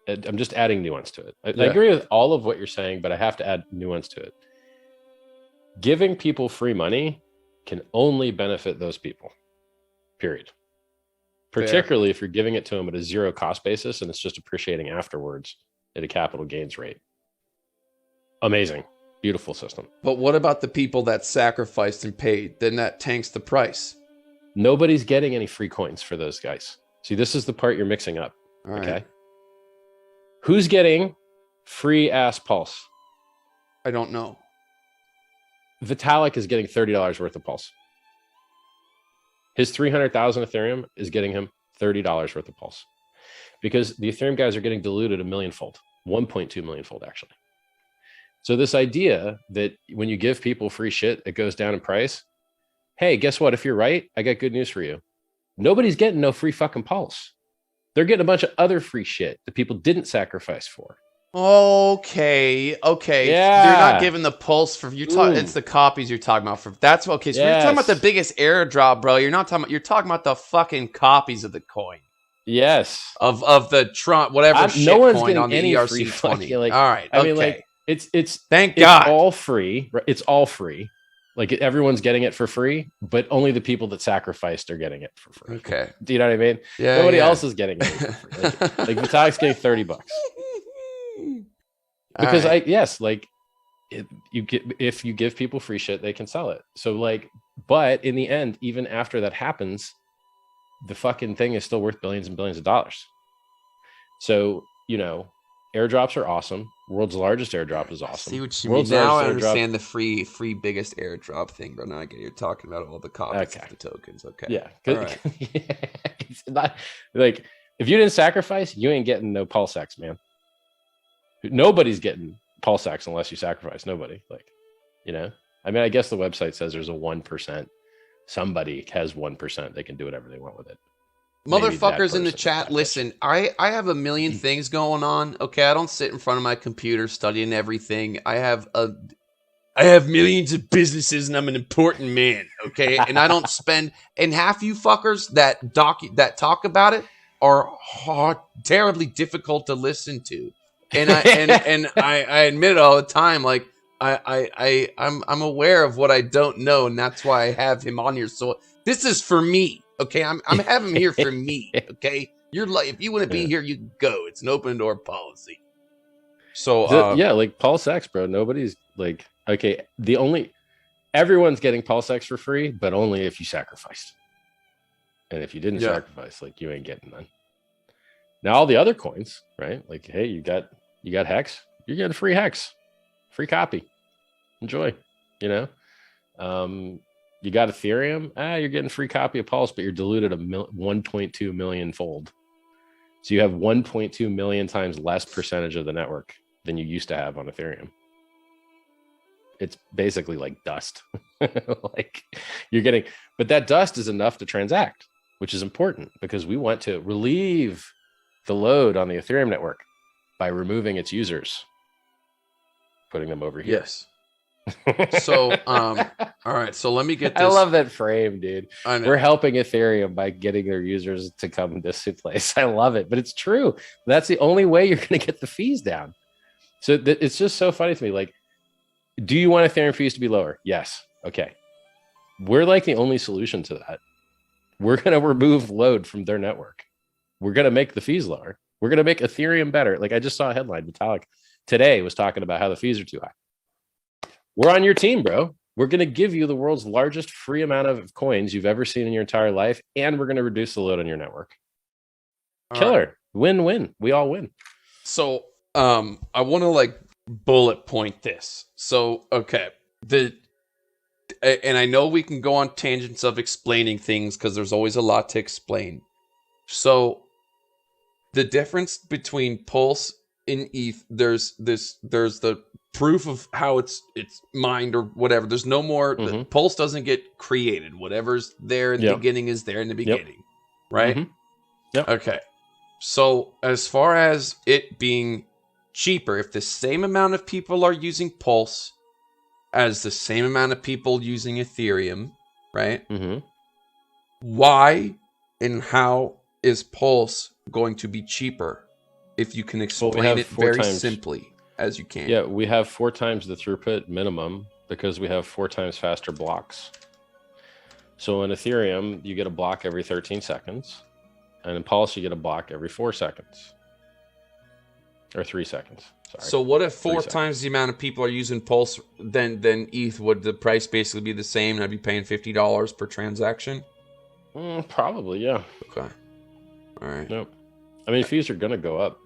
I'm just adding nuance to it. I agree with all of what you're saying, but I have to add nuance to it. Giving people free money can only benefit those people, period. Particularly if you're giving it to them at a 0 cost basis and it's just appreciating afterwards at a capital gains rate. Amazing. Beautiful system. But what about the people that sacrificed and paid? Then that tanks the price. Nobody's getting any free coins for those guys. See, this is the part you're mixing up. All right. Okay. Who's getting free ass Pulse? I don't know. Vitalik is getting $30 worth of Pulse. His 300,000 Ethereum is getting him $30 worth of Pulse, because the Ethereum guys are getting diluted 1 million-fold, 1.2 million-fold actually. So this idea that when you give people free shit, it goes down in price. Hey, guess what? If you're right, I got good news for you. Nobody's getting no free fucking Pulse. They're getting a bunch of other free shit that people didn't sacrifice for. Okay. Yeah. They're not giving the Pulse for you. It's the copies you're talking about. That's okay. So you're talking about the biggest airdrop, bro. You're not talking about. You're talking about the fucking copies of the coin. Yes. Of the Tron, whatever shit no one's coin on the any ERC20. Like, all right. I mean, like it's thank God. It's all free. It's all free. Like everyone's getting it for free, but only the people that sacrificed are getting it for free. Okay. Do you know what I mean? Yeah. Nobody else is getting it for free. Like Vitalik's getting $30. Because if you give people free shit, they can sell it. So like, but in the end, even after that happens, the fucking thing is still worth billions and billions of dollars. So, you know, airdrops are awesome. World's largest airdrop is awesome. See what you mean. Now I understand the free biggest airdrop thing, but now I get you're talking about all the copies of the tokens. Okay. Yeah. Right. It's not like if you didn't sacrifice, you ain't getting no PulseX, man. Nobody's getting PulseX unless you sacrifice. Nobody. Like, you know, I mean, I guess the website says there's a 1%. Somebody has 1%. They can do whatever they want with it. Motherfuckers in the chat, listen, I have a million things going on. Okay, I don't sit in front of my computer studying everything. I have millions of businesses and I'm an important man, okay? And I don't spend, and half you fuckers that talk about it are terribly difficult to listen to. And I admit it all the time, like I'm aware of what I don't know, and that's why I have him on here. So this is for me. Okay, I'm having him here for me. Okay, you're like, if you want to be here, you can go. It's an open door policy. So yeah, like PulseX, bro. Nobody's like, okay, everyone's getting PulseX for free, but only if you sacrificed. And if you didn't sacrifice, like, you ain't getting none. Now all the other coins, right? Like, hey, you got Hex, you're getting free Hex, free copy. Enjoy, you know. You got Ethereum, you're getting free copy of Pulse, but you're diluted 1.2 million fold. So you have 1.2 million times less percentage of the network than you used to have on Ethereum. It's basically like dust. Like, you're getting, but that dust is enough to transact, which is important because we want to relieve the load on the Ethereum network by removing its users, putting them over here. Yes. So, all right. So let me get this. I love that frame, dude. We're helping Ethereum by getting their users to come this place. I love it, but it's true. That's the only way you're going to get the fees down. So it's just so funny to me. Like, do you want Ethereum fees to be lower? Yes. Okay. We're like the only solution to that. We're going to remove load from their network. We're going to make the fees lower. We're going to make Ethereum better. Like, I just saw a headline. Vitalik today was talking about how the fees are too high. We're on your team, bro. We're going to give you the world's largest free amount of coins you've ever seen in your entire life, and we're going to reduce the load on your network. Killer. Win-win. We all win. So, I want to, like, bullet point this. So, okay. And I know we can go on tangents of explaining things because there's always a lot to explain. So, the difference between Pulse and ETH, there's the proof of how it's mined or whatever. There's no more. The Pulse doesn't get created. Whatever's there in the beginning is there in the beginning, right? Yep. Okay. So as far as it being cheaper, if the same amount of people are using Pulse as the same amount of people using Ethereum, right? Why and how is Pulse going to be cheaper? If you can explain it very simply as you can. Yeah, we have 4 times the throughput minimum because we have 4 times faster blocks. So in Ethereum, you get a block every 13 seconds. And in Pulse, you get a block every 4 seconds. Or 3 seconds. Sorry. So what if 4 times the amount of people are using Pulse than ETH? Would the price basically be the same and I'd be paying $50 per transaction? Probably, yeah. Okay. All right. Nope. I mean, fees are going to go up.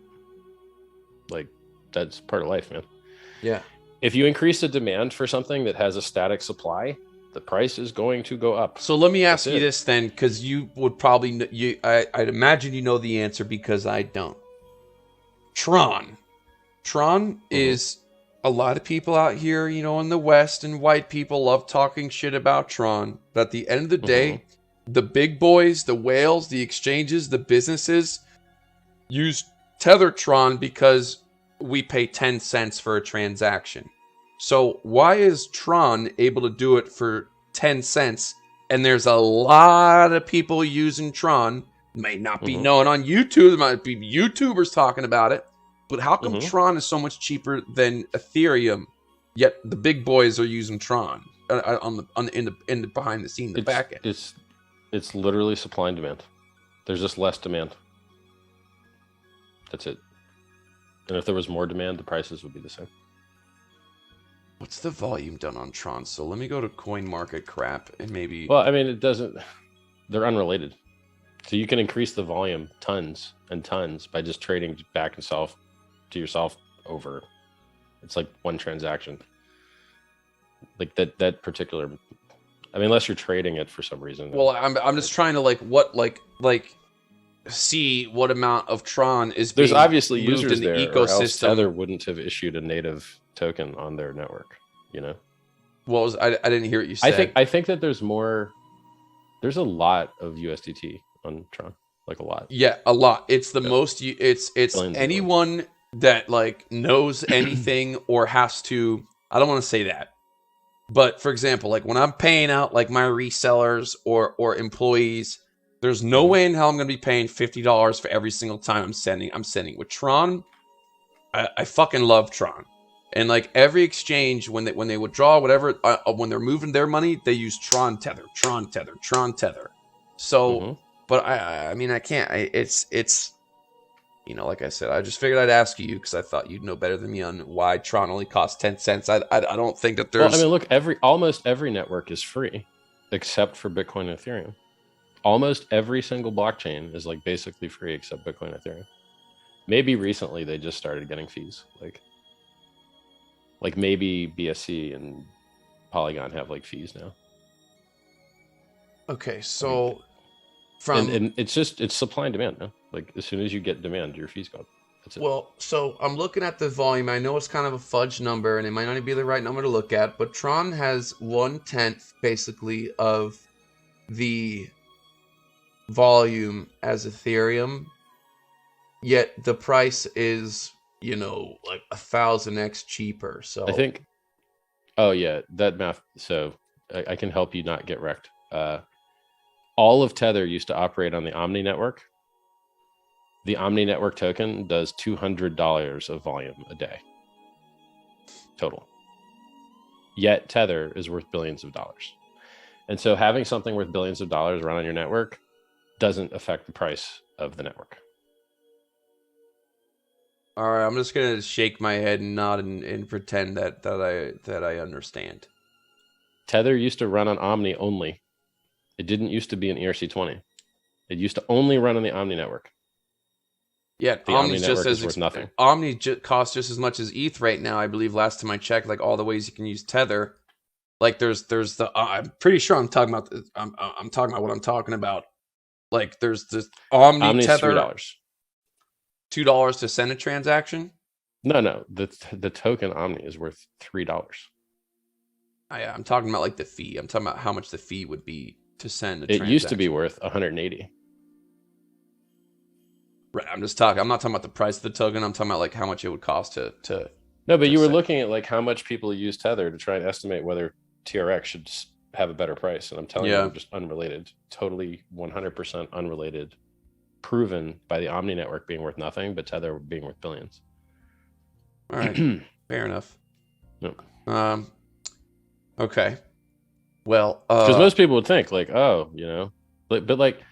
Like, that's part of life, man. Yeah. If you increase the demand for something that has a static supply, the price is going to go up. So let me ask you this then, because you would probably, I'd imagine you know the answer because I don't. Tron is, a lot of people out here, you know, in the West and white people love talking shit about Tron. But at the end of the day, the big boys, the whales, the exchanges, the businesses use Tethertron because we pay 10 cents for a transaction. So why is Tron able to do it for 10 cents? And there's a lot of people using Tron. May not be known on YouTube. There might be YouTubers talking about it. But how come Tron is so much cheaper than Ethereum? Yet the big boys are using Tron in the behind the scene, the back end. It's literally supply and demand. There's just less demand. That's it. And if there was more demand, the prices would be the same. What's the volume done on Tron? So let me go to CoinMarketCap and maybe... Well, I mean, it doesn't... They're unrelated. So you can increase the volume tons and tons by just trading back and self to yourself over. It's like one transaction. Like that particular... I mean, unless you're trading it for some reason. Well, I'm just trying to see what amount of Tron is there's being obviously moved users in the there, ecosystem. or else Tether wouldn't have issued a native token on their network, you know? what was I didn't hear what you said. I think that there's more. There's a lot of USDT on Tron, like a lot. Yeah, a lot. It's the most. It's Billions anyone that like knows anything or has to. I don't want to say that, but for example, like when I'm paying out like my resellers or employees, there's no way in hell I'm going to be paying $50 for every single time I'm sending with Tron. I fucking love Tron. And like every exchange, when they withdraw whatever, when they're moving their money, they use Tron Tether. So, but I mean, I can't. It's, you know, like I said, I just figured I'd ask you because I thought you'd know better than me on why Tron only costs 10 cents. I don't think that there's. Well, I mean, look, almost every network is free, except for Bitcoin and Ethereum. Almost every single blockchain is like basically free except Bitcoin and Ethereum. Maybe recently they just started getting fees, like maybe BSC and Polygon have like fees now. Okay, so and it's supply and demand now. Like as soon as you get demand, your fees go up. That's it. Well, so I'm looking at the volume. I know it's kind of a fudge number, and it might not be the right number to look at, but Tron has 1/10 basically of the volume as Ethereum, yet the price is, you know, like 1,000x cheaper. So I think, oh yeah, that math. So I can help you not get wrecked. All of Tether used to operate on the Omni network. The Omni network token does $200 of volume a day total. Yet Tether is worth billions of dollars. And so having something worth billions of dollars run on your network doesn't affect the price of the network. all right, I'm just gonna shake my head and nod and pretend that I understand. Tether used to run on Omni only. It didn't used to be an ERC20. It used to only run on the Omni network. Yeah, The Omni network is worth nothing. Omni costs just as much as ETH right now, I believe. Last time I checked, like all the ways you can use Tether. Like there's the I'm pretty sure I'm talking about I'm talking about what I'm talking about. Like there's this Omni's Tether $2 to send a transaction. No, the token Omni is worth $3. I'm talking about like the fee. I'm talking about how much the fee would be to send a transaction. It used to be worth 180. Right. I'm not talking about the price of the token. I'm talking about like how much it would cost to. No, but you were looking at like how much people use Tether to try and estimate whether TRX should have a better price, and I'm telling you, they're just unrelated, totally 100% unrelated, proven by the Omni network being worth nothing, but Tether being worth billions. All right, fair enough. No. Okay. Well, because most people would think like, oh, you know, but like,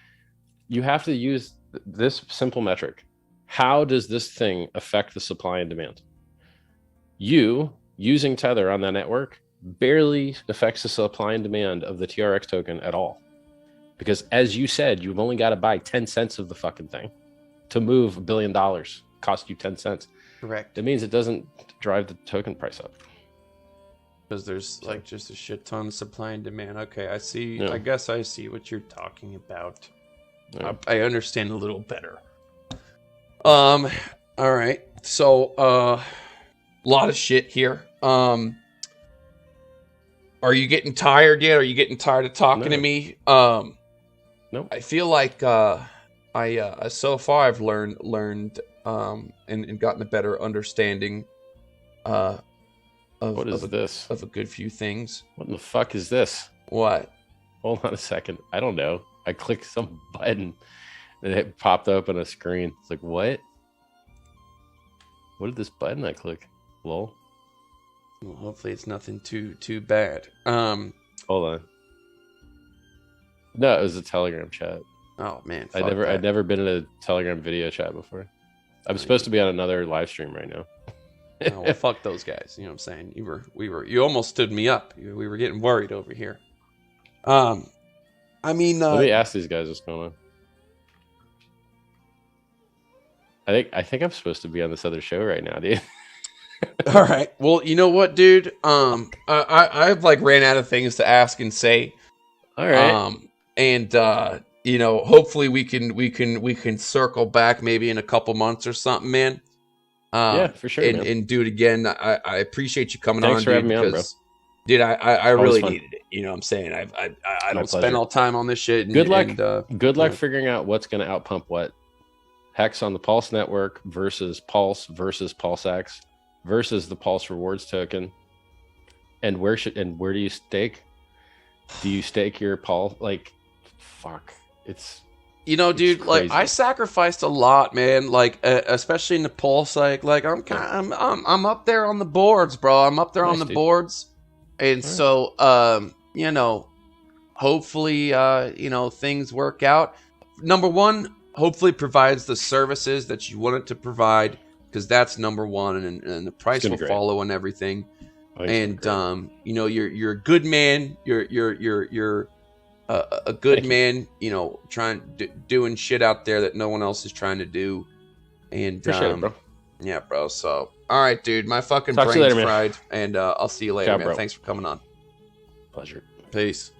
you have to use this simple metric. How does this thing affect the supply and demand? You using Tether on that network barely affects the supply and demand of the TRX token at all. Because as you said, you've only got to buy 10 cents of the fucking thing to move $1 billion. Cost you 10 cents. Correct. That means it doesn't drive the token price up. Because there's like just a shit ton of supply and demand. Okay, I see. Yeah. I guess I see what you're talking about. Yeah. I understand a little better. All right. So, a lot of shit here. Are you getting tired yet? Are you getting tired of talking to me? No. I feel like I so far I've learned and gotten a better understanding of this? Of a good few things. What in the fuck is this? What? Hold on a second. I don't know. I clicked some button and it popped up on a screen. It's like, what? What did this button I click? Lol. Well, hopefully it's nothing too bad. Hold on. No, it was a Telegram chat. Oh man, I'd never been in a Telegram video chat before. I'm supposed to be on another live stream right now. Oh, well, fuck those guys. You know what I'm saying? You almost stood me up. We were getting worried over here. I mean, let me ask these guys what's going on. I think I'm supposed to be on this other show right now, dude. All right. Well, you know what, dude? I've like ran out of things to ask and say. All right. And you know, hopefully we can circle back maybe in a couple months or something, man. Yeah, for sure. And do it again. I appreciate you coming Thanks on, for dude, having me on, bro. Dude, I Always really fun. needed it. You know what I'm saying? I My don't pleasure. spend all time on this shit. Good luck. And, Good luck figuring out what's going to outpump what. Hex on the Pulse network versus Pulse versus PulseX versus the Pulse rewards token. And where do you stake? Do you stake your Pulse? Like, fuck. It's you know, dude, it's like I crazy. sacrificed a lot, man. Like especially in the Pulse, like I'm up there on the boards, bro. I'm up there on Nice, the dude. boards, and All right. so you know, hopefully you know, things work out. Number one, hopefully it provides the services that you want it to provide, because that's number one, and the price gonna will be great. follow and everything. I think it's gonna be And great. you know, you're a good man. You're a good Thank you. man, you know, doing shit out there that no one else is trying to do. And Appreciate it, bro. yeah, bro. So, all right, dude, my fucking Talk to you brain's later, man. fried, and I'll see you later, Ciao, man. bro. Thanks for coming on. Pleasure. Peace.